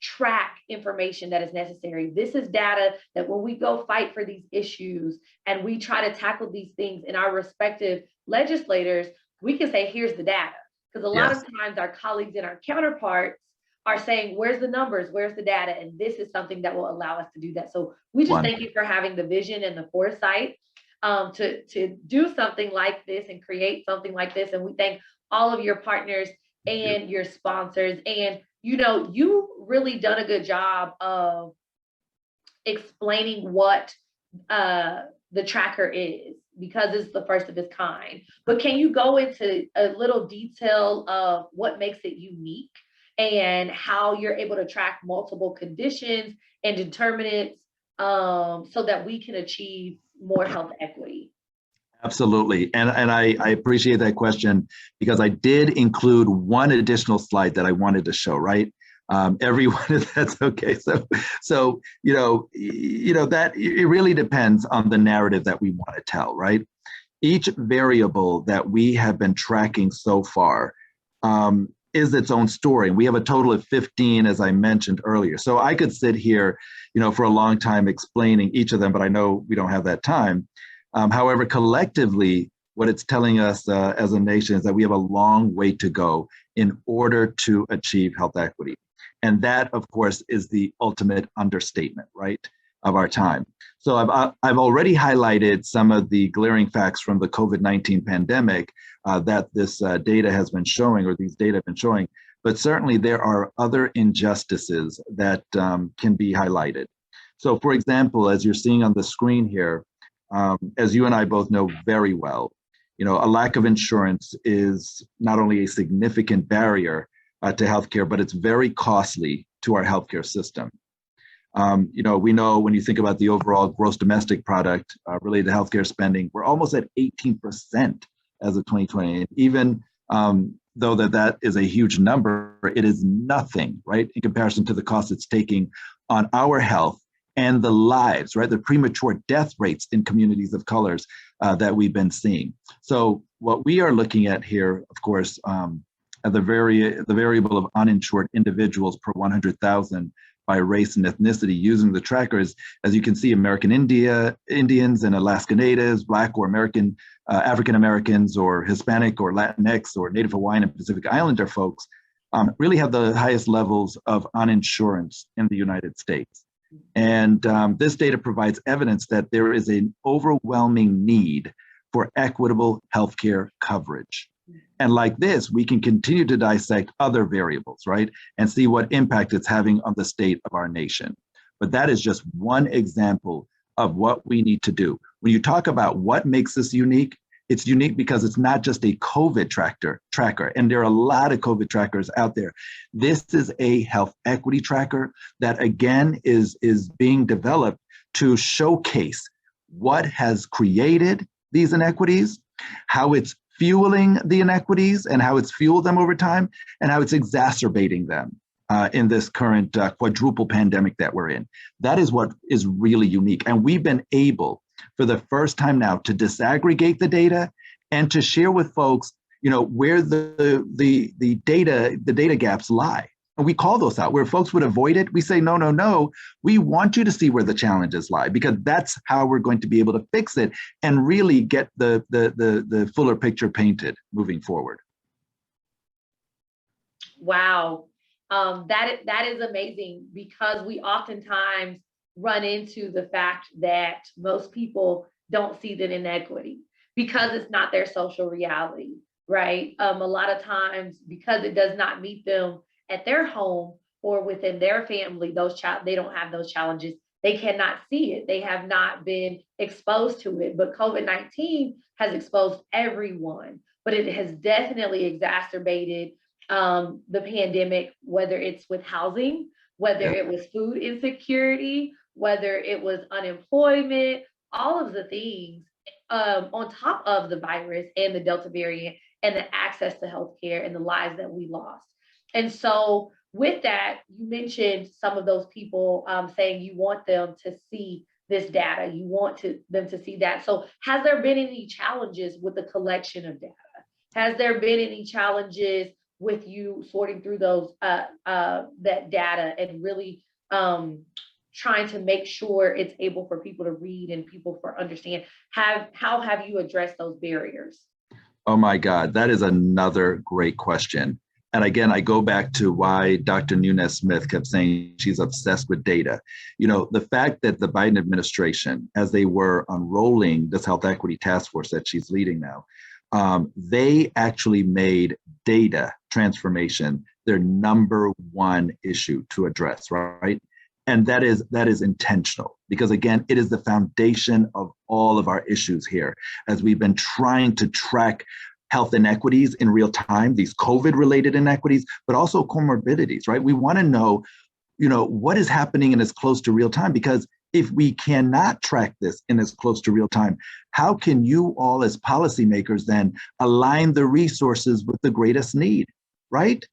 track information that is necessary. This is data that when we go fight for these issues and we try to tackle these things in our respective legislators, we can say, here's the data. Because a lot of times our colleagues and our counterparts are saying, where's the numbers, where's the data? And this is something that will allow us to do that. So we just thank you for having the vision and the foresight to do something like this and create something like this. And we thank all of your partners and your sponsors. And you really done a good job of explaining what the tracker is, because it's the first of its kind. But can you go into a little detail of what makes it unique and how you're able to track multiple conditions and determinants so that we can achieve more health equity? Absolutely. And I appreciate that question, because I did include one additional slide that I wanted to show, right? Everyone, if that's okay. So that it really depends on the narrative that we want to tell, right? Each variable that we have been tracking so far is its own story. We have a total of 15, as I mentioned earlier. So I could sit here, for a long time explaining each of them, but I know we don't have that time. However, collectively, what it's telling us as a nation is that we have a long way to go in order to achieve health equity. And that, of course, is the ultimate understatement, right, of our time. So I've already highlighted some of the glaring facts from the COVID-19 pandemic that this data has been showing, or these data have been showing, but certainly there are other injustices that can be highlighted. So for example, as you're seeing on the screen here, as you and I both know very well, a lack of insurance is not only a significant barrier to healthcare, but it's very costly to our healthcare system. We know when you think about the overall gross domestic product related to healthcare spending, we're almost at 18% as of 2020. And even though that is a huge number, it is nothing, right, in comparison to the cost it's taking on our health and the lives, right, the premature death rates in communities of colors that we've been seeing. So what we are looking at here, of course, at the variable of uninsured individuals per 100,000 by race and ethnicity using the trackers, as you can see, American Indians and Alaska Natives, Black or American, African Americans, or Hispanic or Latinx or Native Hawaiian and Pacific Islander folks really have the highest levels of uninsurance in the United States. And this data provides evidence that there is an overwhelming need for equitable healthcare coverage. And like this, we can continue to dissect other variables, right, and see what impact it's having on the state of our nation. But that is just one example of what we need to do. When you talk about what makes this unique, it's unique because it's not just a COVID tracker, and there are a lot of COVID trackers out there. This is a health equity tracker that, again, is being developed to showcase what has created these inequities, how it's fueling the inequities and how it's fueled them over time, and how it's exacerbating them in this current quadruple pandemic that we're in. That is what is really unique. And we've been able, for the first time now, to disaggregate the data and to share with folks, where the data gaps lie. And we call those out. Where folks would avoid it, we say, no, we want you to see where the challenges lie, because that's how we're going to be able to fix it and really get the fuller picture painted moving forward. Wow, that is amazing, because we oftentimes run into the fact that most people don't see the inequity because it's not their social reality, right? A lot of times, because it does not meet them at their home or within their family, they don't have those challenges. They cannot see it. They have not been exposed to it. But COVID-19 has exposed everyone, but it has definitely exacerbated the pandemic, whether it's with housing, whether it was food insecurity, whether it was unemployment, all of the things on top of the virus and the Delta variant and the access to healthcare and the lives that we lost. And so with that, you mentioned some of those people saying you want them to see this data, you want them to see that. So has there been any challenges with the collection of data? Has there been any challenges with you sorting through those that data and really trying to make sure it's able for people to read and people to understand? How have you addressed those barriers? Oh my God, that is another great question. And again, I go back to why Dr. Nunes-Smith kept saying she's obsessed with data. The fact that the Biden administration, as they were unrolling this health equity task force that she's leading now, they actually made data transformation their number one issue to address, right? And that is intentional, because again, it is the foundation of all of our issues here, as we've been trying to track health inequities in real time, these COVID-related inequities, but also comorbidities, right? We want to know, what is happening in as close to real time, because if we cannot track this in as close to real time, how can you all as policymakers then align the resources with the greatest need, right?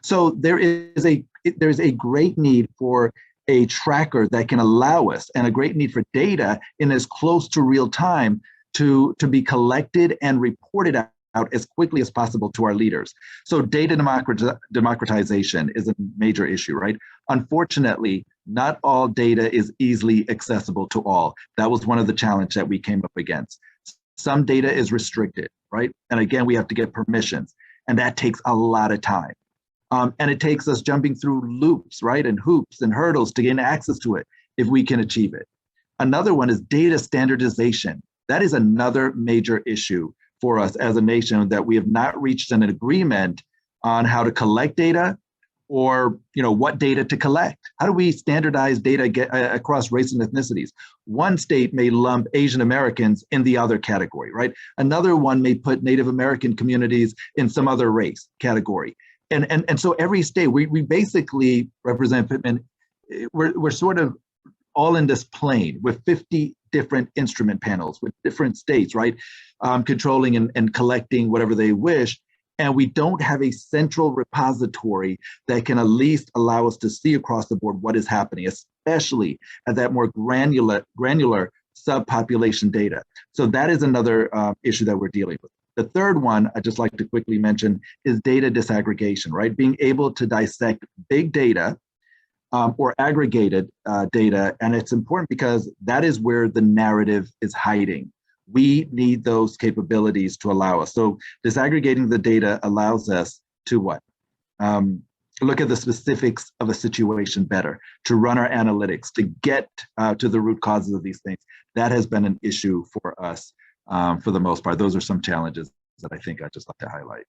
So there is a great need for a tracker that can allow us, and a great need for data in as close to real time to be collected and reported out as quickly as possible to our leaders. So data democratization is a major issue, right? Unfortunately, Not all data is easily accessible to all. That was one of the challenges that we came up against. Some data is restricted, right? And again, we have to get permissions, and that takes a lot of time. And it takes us jumping through loops, right? And hoops and hurdles to gain access to it if we can achieve it. Another one is data standardization. That is another major issue for us as a nation, that we have not reached an agreement on how to collect data, or what data to collect. How do we standardize data across race and ethnicities? One state may lump Asian Americans in the other category, right? Another one may put Native American communities in some other race category. And so every state, we basically, Representative Pittman, we're sort of all in this plane with 50 different instrument panels with different states, right? Controlling and collecting whatever they wish. And we don't have a central repository that can at least allow us to see across the board what is happening, especially at that more granular subpopulation data. So that is another issue that we're dealing with. The third one I'd just like to quickly mention is data disaggregation, right? Being able to dissect big data or aggregated data. And it's important because that is where the narrative is hiding. We need those capabilities to allow us. So disaggregating the data allows us to what? Look at the specifics of a situation better, to run our analytics, to get to the root causes of these things. That has been an issue for us for the most part. Those are some challenges that I think I'd just like to highlight.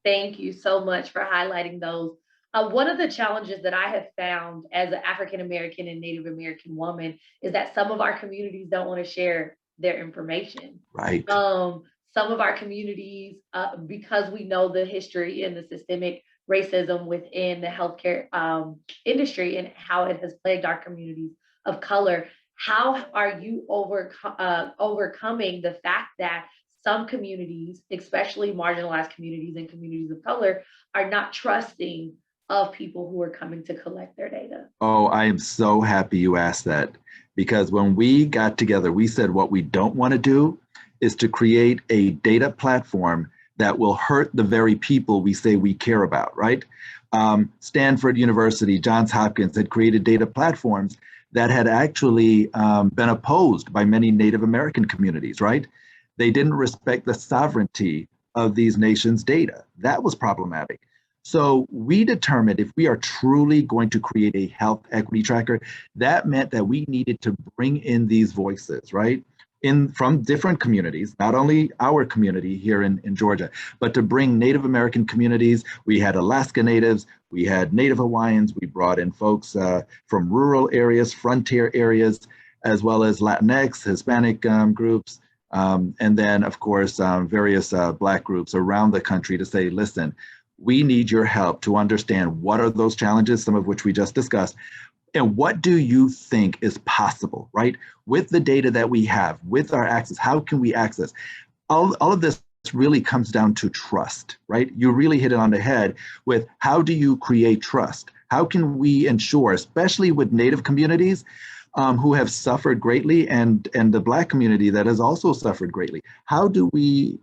Thank you so much for highlighting those. One of the challenges that I have found as an African-American and Native American woman is that some of our communities don't want to share their information. Right. Some of our communities, because we know the history and the systemic racism within the healthcare industry and how it has plagued our communities of color, how are you overcoming the fact that some communities, especially marginalized communities and communities of color, are not trusting of people who are coming to collect their data? Oh, I am so happy you asked that, because when we got together, we said what we don't want to do is to create a data platform that will hurt the very people we say we care about, right? Stanford University, Johns Hopkins had created data platforms that had actually been opposed by many Native American communities, right? They didn't respect the sovereignty of these nations' data. That was problematic. So we determined if we are truly going to create a health equity tracker, that meant that we needed to bring in these voices, right? From different communities, not only our community here in Georgia, but to bring Native American communities. We had Alaska Natives, we had Native Hawaiians, we brought in folks from rural areas, frontier areas, as well as Latinx, Hispanic groups, and then of course, various Black groups around the country to say, listen, we need your help to understand what are those challenges, some of which we just discussed, and what do you think is possible, right? With the data that we have, with our access, how can we access? All of this really comes down to trust, right? You really hit it on the head with how do you create trust? How can we ensure, especially with Native communities who have suffered greatly, and the Black community that has also suffered greatly, how do we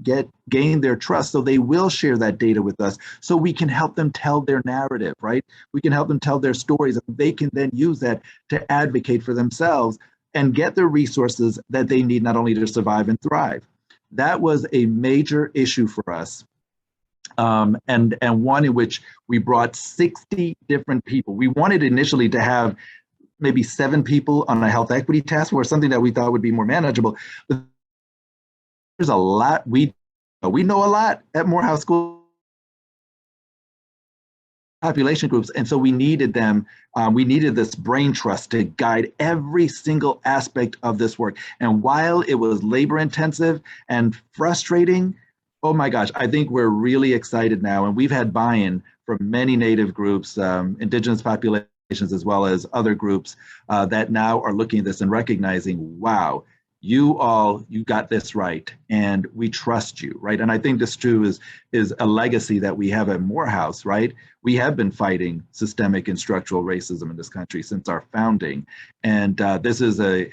gain their trust so they will share that data with us so we can help them tell their narrative, right? We can help them tell their stories, and they can then use that to advocate for themselves and get the resources that they need not only to survive and thrive. That was a major issue for us. And one in which we brought 60 different people. We wanted initially to have maybe 7 people on a health equity task force, something that we thought would be more manageable. But there's a lot, we know a lot at Morehouse School population groups. And so we needed them, we needed this brain trust to guide every single aspect of this work. And while it was labor intensive and frustrating, oh my gosh, I think we're really excited now. And we've had buy-in from many Native groups, indigenous populations, as well as other groups that now are looking at this and recognizing, wow, you got this right, and we trust you, right? And I think this too is a legacy that we have at Morehouse, right? We have been fighting systemic and structural racism in this country since our founding, and this is a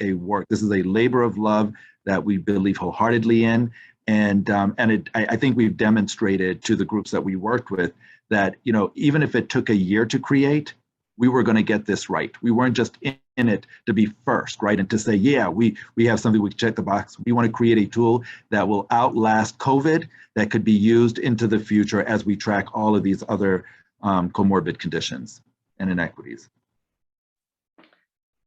labor of love that we believe wholeheartedly in, and I think we've demonstrated to the groups that we worked with that, even if it took a year to create, we were going to get this right. We weren't just in it to be first, right? And to say, yeah, we have something, we can check the box. We want to create a tool that will outlast COVID, that could be used into the future as we track all of these other comorbid conditions and inequities.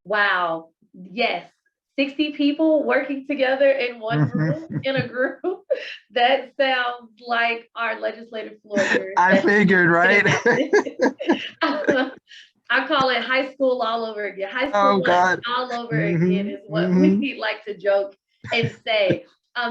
Wow. Yes. 60 people working together in one room, in a group. That sounds like our legislative floor here. I figured, right? I call it high school all over again. High school Oh, God. all over again is what we like to joke and say.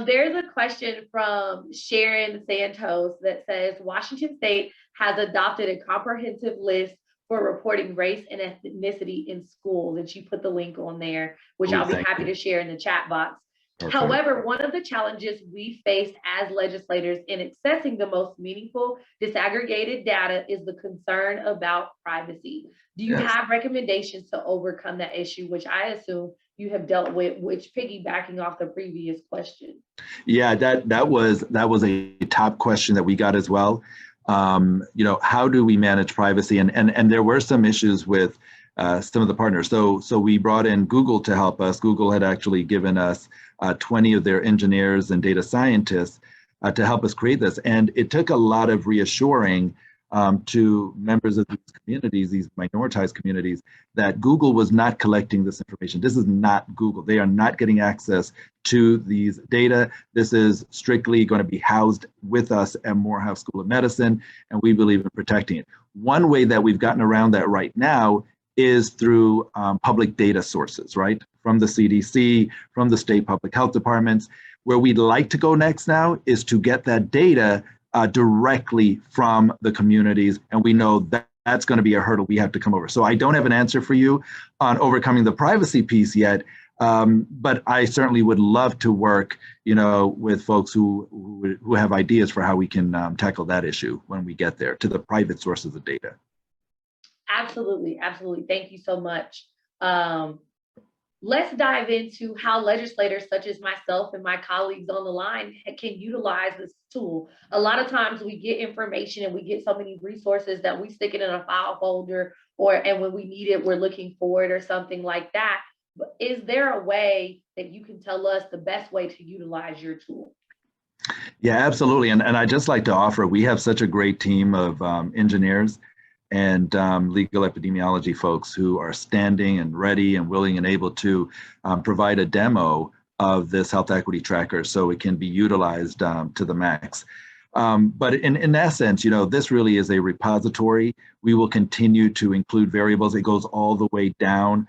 There's a question from Sharon Santos that says, Washington State has adopted a comprehensive list for reporting race and ethnicity in schools. And she put the link on there, which I'll be happy to share in the chat box. Perfect. However, one of the challenges we faced as legislators in accessing the most meaningful disaggregated data is the concern about privacy. Do you have recommendations to overcome that issue, which I assume you have dealt with, which piggybacking off the previous question? Yeah, that was a top question that we got as well. How do we manage privacy? And there were some issues with some of the partners. So we brought in Google to help us. Google had actually given us 20 of their engineers and data scientists to help us create this. And it took a lot of reassuring to members of these communities, these minoritized communities, that Google was not collecting this information. This is not Google. They are not getting access to these data. This is strictly going to be housed with us at Morehouse School of Medicine, and we believe in protecting it. One way that we've gotten around that right now is through public data sources, right? From the CDC, from the state public health departments. Where we'd like to go next now is to get that data directly from the communities, and we know that that's going to be a hurdle we have to come over. So I don't have an answer for you on overcoming the privacy piece yet, but I certainly would love to work, with folks who have ideas for how we can tackle that issue when we get there to the private sources of data. Absolutely, absolutely. Thank you so much. Let's dive into how legislators such as myself and my colleagues on the line can utilize this tool. A lot of times we get information and we get so many resources that we stick it in a file folder, and when we need it, we're looking for it or something like that. But is there a way that you can tell us the best way to utilize your tool? Yeah, absolutely. And I'd just like to offer, we have such a great team of engineers and legal epidemiology folks who are standing and ready and willing and able to provide a demo of this health equity tracker so it can be utilized to the max. But in essence, this really is a repository. We will continue to include variables. It goes all the way down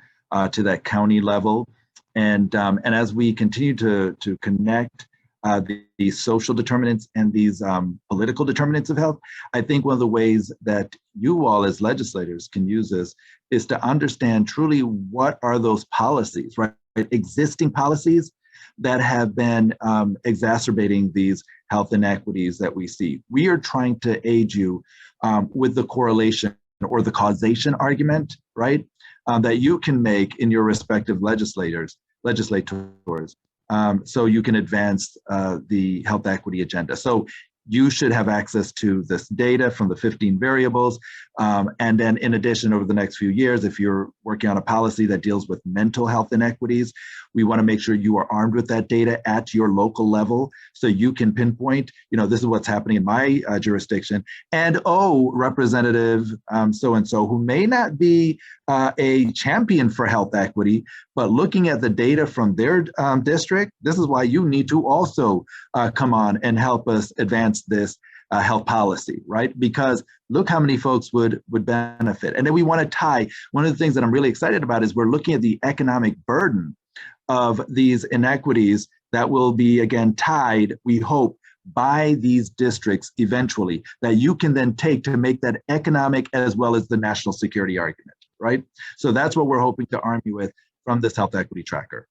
to that county level. And as we continue to connect these social determinants and these political determinants of health, I think one of the ways that you all as legislators can use this is to understand truly what are those policies, right? Existing policies that have been exacerbating these health inequities that we see. We are trying to aid you with the correlation or the causation argument, right? That you can make in your respective legislators. So you can advance the health equity agenda. So you should have access to this data from the 15 variables. And then in addition, over the next few years, if you're working on a policy that deals with mental health inequities, we want to make sure you are armed with that data at your local level so you can pinpoint, this is what's happening in my jurisdiction. And Representative so-and-so, who may not be a champion for health equity, but looking at the data from their district, this is why you need to also come on and help us advance this health policy, right? Because look how many folks would benefit. And then we want to tie, one of the things that I'm really excited about is we're looking at the economic burden of these inequities that will be, again, tied, we hope, by these districts eventually, that you can then take to make that economic as well as the national security argument, right? So that's what we're hoping to arm you with from this health equity tracker.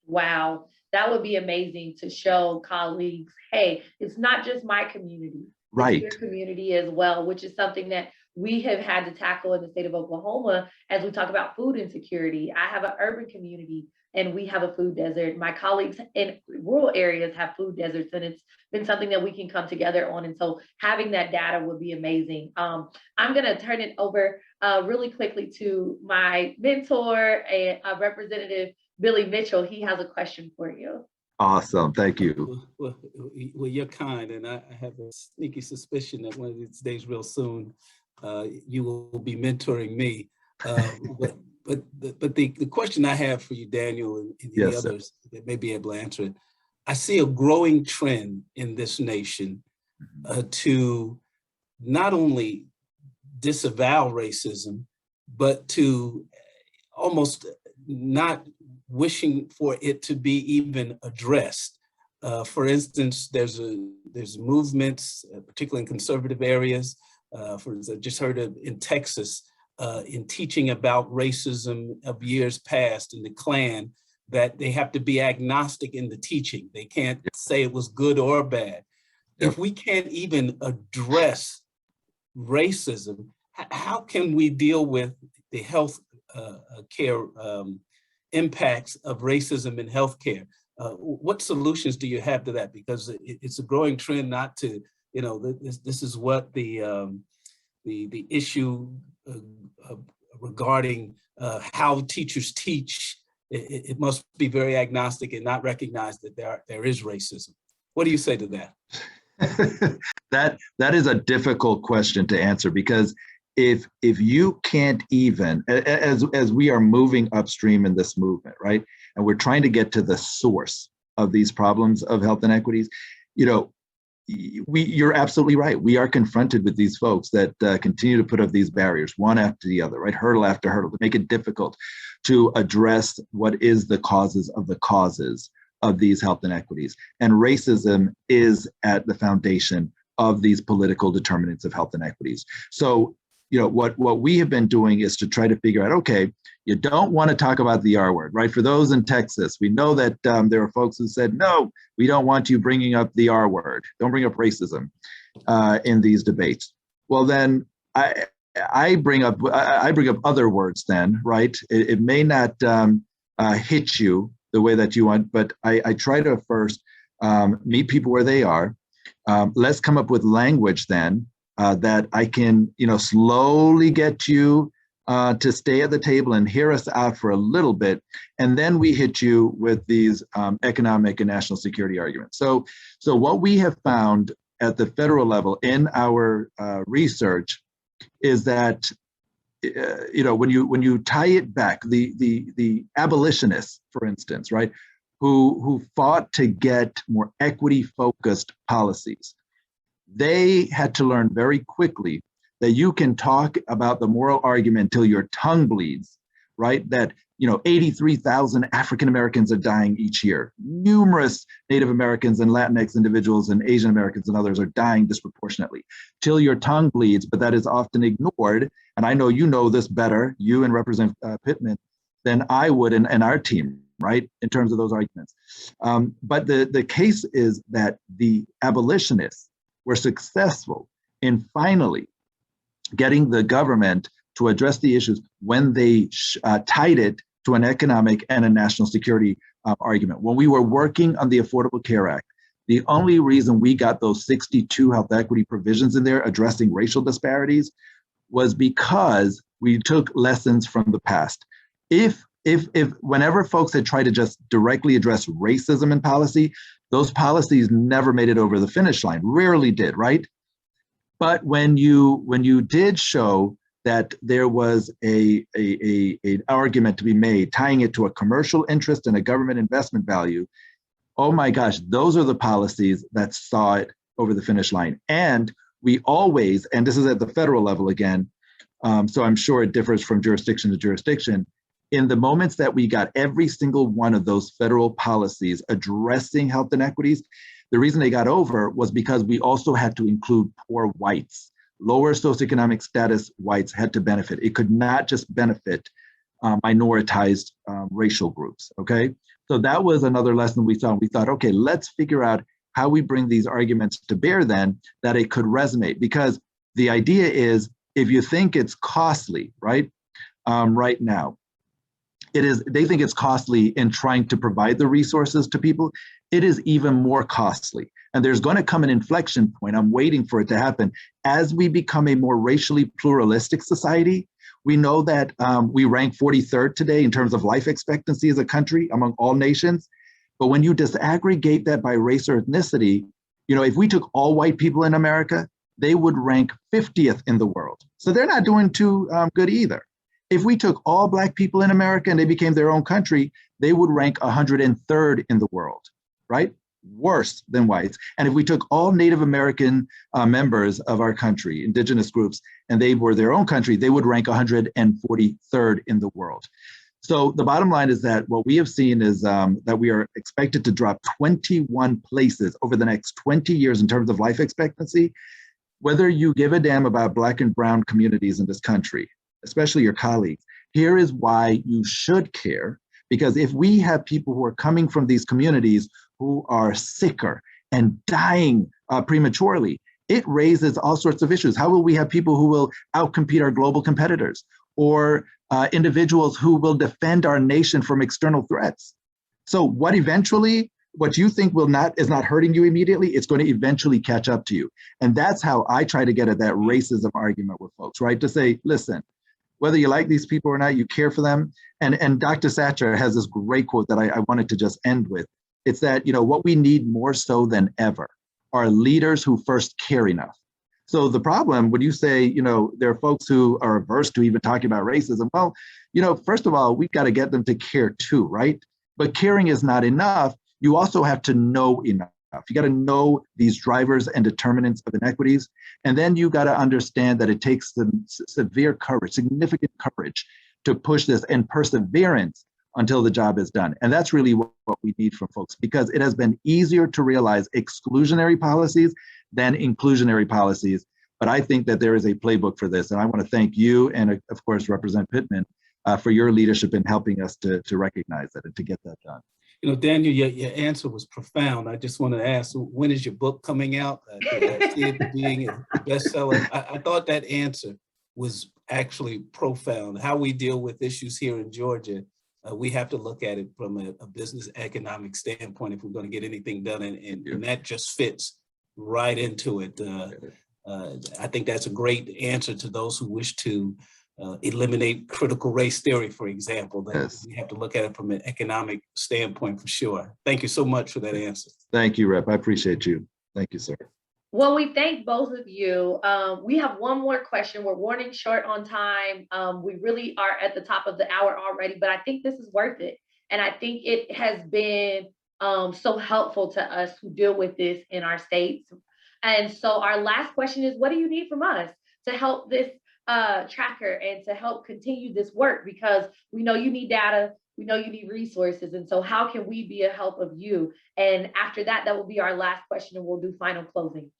Wow, that would be amazing to show colleagues, hey, it's not just my community, right? It's your community as well, which is something that we have had to tackle in the state of Oklahoma as we talk about food insecurity. I have an urban community and we have a food desert. My colleagues in rural areas have food deserts, and it's been something that we can come together on. And so having that data would be amazing. I'm going to turn it over really quickly to my mentor and Representative Billy Mitchell. He has a question for you. Awesome, thank you. Well, you're kind, and I have a sneaky suspicion that one of these days, real soon, you will be mentoring me. But the question I have for you, Daniel, and the Yes, others that may be able to answer it, I see a growing trend in this nation to not only disavow racism, but to almost not wishing for it to be even addressed. For instance, there's movements, particularly in conservative areas. For instance, I just heard of in Texas, in teaching about racism of years past in the Klan, that they have to be agnostic in the teaching. They can't say it was good or bad. If we can't even address racism, how can we deal with the health care impacts of racism in healthcare? What solutions do you have to that? Because it's a growing trend not to, this is what the issue regarding how teachers teach. It must be very agnostic and not recognize that there is racism. What do you say to that? That is a difficult question to answer, because if you can't even, as we are moving upstream in this movement, right, and we're trying to get to the source of these problems of health inequities, you're absolutely right. We are confronted with these folks that continue to put up these barriers one after the other, right, hurdle after hurdle, to make it difficult to address what is the causes of these health inequities. And racism is at the foundation of these political determinants of health inequities. So, what we have been doing is to try to figure out, okay, you don't want to talk about the R word, right? For those in Texas, we know that there are folks who said, no, we don't want you bringing up the R word. Don't bring up racism in these debates. Well, then I bring up other words then, right? It may not hit you the way that you want, but I try to first meet people where they are. Let's come up with language then that I can, slowly get you to stay at the table and hear us out for a little bit, and then we hit you with these economic and national security arguments. So what we have found at the federal level in our research is that when you tie it back, the abolitionists, for instance, right, who fought to get more equity-focused policies, they had to learn very quickly that you can talk about the moral argument till your tongue bleeds, right? That 83,000 African Americans are dying each year. Numerous Native Americans and Latinx individuals and Asian Americans and others are dying disproportionately. Till your tongue bleeds, but that is often ignored. And I know you know this better, you and Representative Pittman, than I would and our team, right, in terms of those arguments. But the case is that the abolitionists were successful in finally getting the government to address the issues when they tied it to an economic and a national security argument. When we were working on the Affordable Care Act, the only reason we got those 62 health equity provisions in there addressing racial disparities was because we took lessons from the past. If whenever folks had tried to just directly address racism in policy, those policies never made it over the finish line, rarely did, right? But when you did show that there was an argument to be made, tying it to a commercial interest and a government investment value, oh my gosh, those are the policies that saw it over the finish line. And we always, and this is at the federal level again, so I'm sure it differs from jurisdiction to jurisdiction, in the moments that we got every single one of those federal policies addressing health inequities, the reason they got over was because we also had to include poor whites. Lower socioeconomic status whites had to benefit. It could not just benefit minoritized racial groups, okay? So that was another lesson we saw. We thought, okay, let's figure out how we bring these arguments to bear then that it could resonate. Because the idea is, if you think it's costly, right, right now, they think it's costly in trying to provide the resources to people. It is even more costly. And there's going to come an inflection point. I'm waiting for it to happen. As we become a more racially pluralistic society, we know that we rank 43rd today in terms of life expectancy as a country among all nations. But when you disaggregate that by race or ethnicity, if we took all white people in America, they would rank 50th in the world. So they're not doing too good either. If we took all Black people in America and they became their own country, they would rank 103rd in the world, right? Worse than whites. And if we took all Native American members of our country, indigenous groups, and they were their own country, they would rank 143rd in the world. So the bottom line is that what we have seen is that we are expected to drop 21 places over the next 20 years in terms of life expectancy. Whether you give a damn about Black and brown communities in this country, especially your colleagues, here is why you should care. Because if we have people who are coming from these communities who are sicker and dying prematurely, it raises all sorts of issues. How will we have people who will outcompete our global competitors, or individuals who will defend our nation from external threats? So what you think is not hurting you immediately, it's going to eventually catch up to you. And that's how I try to get at that racism argument with folks, right? To say, listen, whether you like these people or not, you care for them. And Dr. Satcher has this great quote that I wanted to just end with. It's that, what we need more so than ever are leaders who first care enough. So the problem, when you say, there are folks who are averse to even talking about racism, well, first of all, we've got to get them to care too, right? But caring is not enough. You also have to know enough. You got to know these drivers and determinants of inequities. And then you got to understand that it takes some severe courage, significant courage to push this, and perseverance until the job is done. And that's really what we need from folks, because it has been easier to realize exclusionary policies than inclusionary policies. But I think that there is a playbook for this. And I want to thank you and, of course, Representative Pittman for your leadership in helping us to recognize that and to get that done. Daniel, your answer was profound. I just want to ask, when is your book coming out? I see it being a bestseller. I thought that answer was actually profound. How we deal with issues here in Georgia, we have to look at it from a business economic standpoint if we're going to get anything done, and that just fits right into it. I think that's a great answer to those who wish to eliminate critical race theory, for example. That we have to look at it from an economic standpoint for sure. Thank you so much for that answer. Thank you, Rep. I appreciate you. Thank you, sir. Well, we thank both of you. We have one more question. We're running short on time. We really are at the top of the hour already, but I think this is worth it. And I think it has been so helpful to us who deal with this in our states. And so our last question is, what do you need from us to help this tracker and to help continue this work? Because we know you need data, we know you need resources. And so how can we be a help of you? And after that, that will be our last question, and we'll do final closing.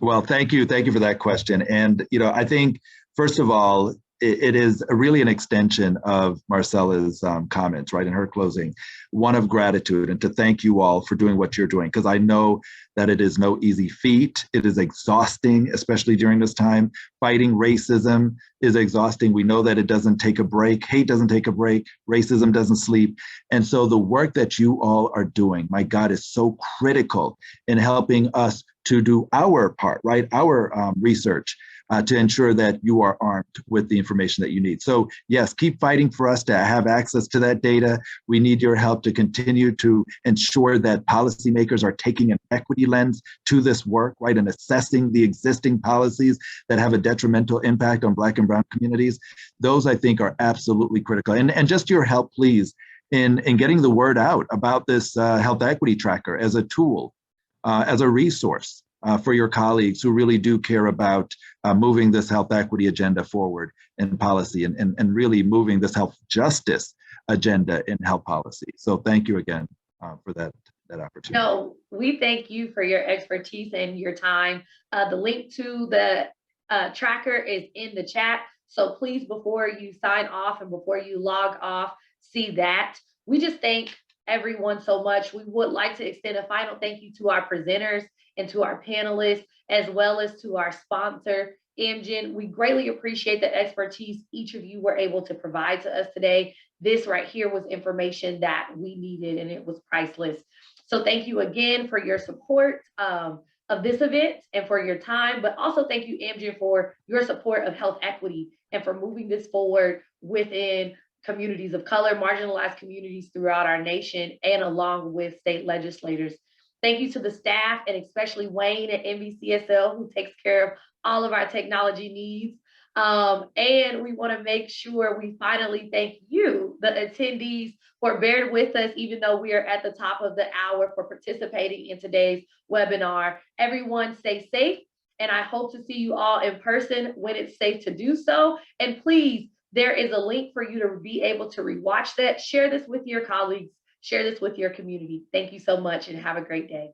Well, thank you. Thank you for that question. And, I think, first of all, it is really an extension of Marcella's comments, right, in her closing, one of gratitude, and to thank you all for doing what you're doing, because I know that it is no easy feat. It is exhausting, especially during this time. Fighting racism is exhausting. We know that it doesn't take a break. Hate doesn't take a break. Racism doesn't sleep. And so the work that you all are doing, my God, is so critical in helping us to do our part, right, our research, to ensure that you are armed with the information that you need. So yes, keep fighting for us to have access to that data. We need your help to continue to ensure that policymakers are taking an equity lens to this work, right, and assessing the existing policies that have a detrimental impact on Black and brown communities. Those, I think, are absolutely critical. And just your help, please, in getting the word out about this health equity tracker as a tool, as a resource for your colleagues who really do care about moving this health equity agenda forward in policy and really moving this health justice agenda in health policy. So thank you again for that opportunity. No, we thank you for your expertise and your time. The link to the tracker is in the chat. So please, before you sign off and before you log off, see that. We just thank everyone so much. We would like to extend a final thank you to our presenters and to our panelists, as well as to our sponsor, Amgen. We greatly appreciate the expertise each of you were able to provide to us today. this right here was information that we needed and it was priceless. So thank you again for your support of this event and for your time, but also thank you, Amgen, for your support of health equity and for moving this forward within communities of color, marginalized communities throughout our nation, and along with state legislators. Thank you to the staff and especially Wayne at NBCSL, who takes care of all of our technology needs. And we want to make sure we finally thank you, the attendees, for bearing with us, even though we are at the top of the hour, for participating in today's webinar. Everyone stay safe, and I hope to see you all in person when it's safe to do so. And please, there is a link for you to be able to rewatch that. Share this with your colleagues. Share this with your community. Thank you so much and have a great day.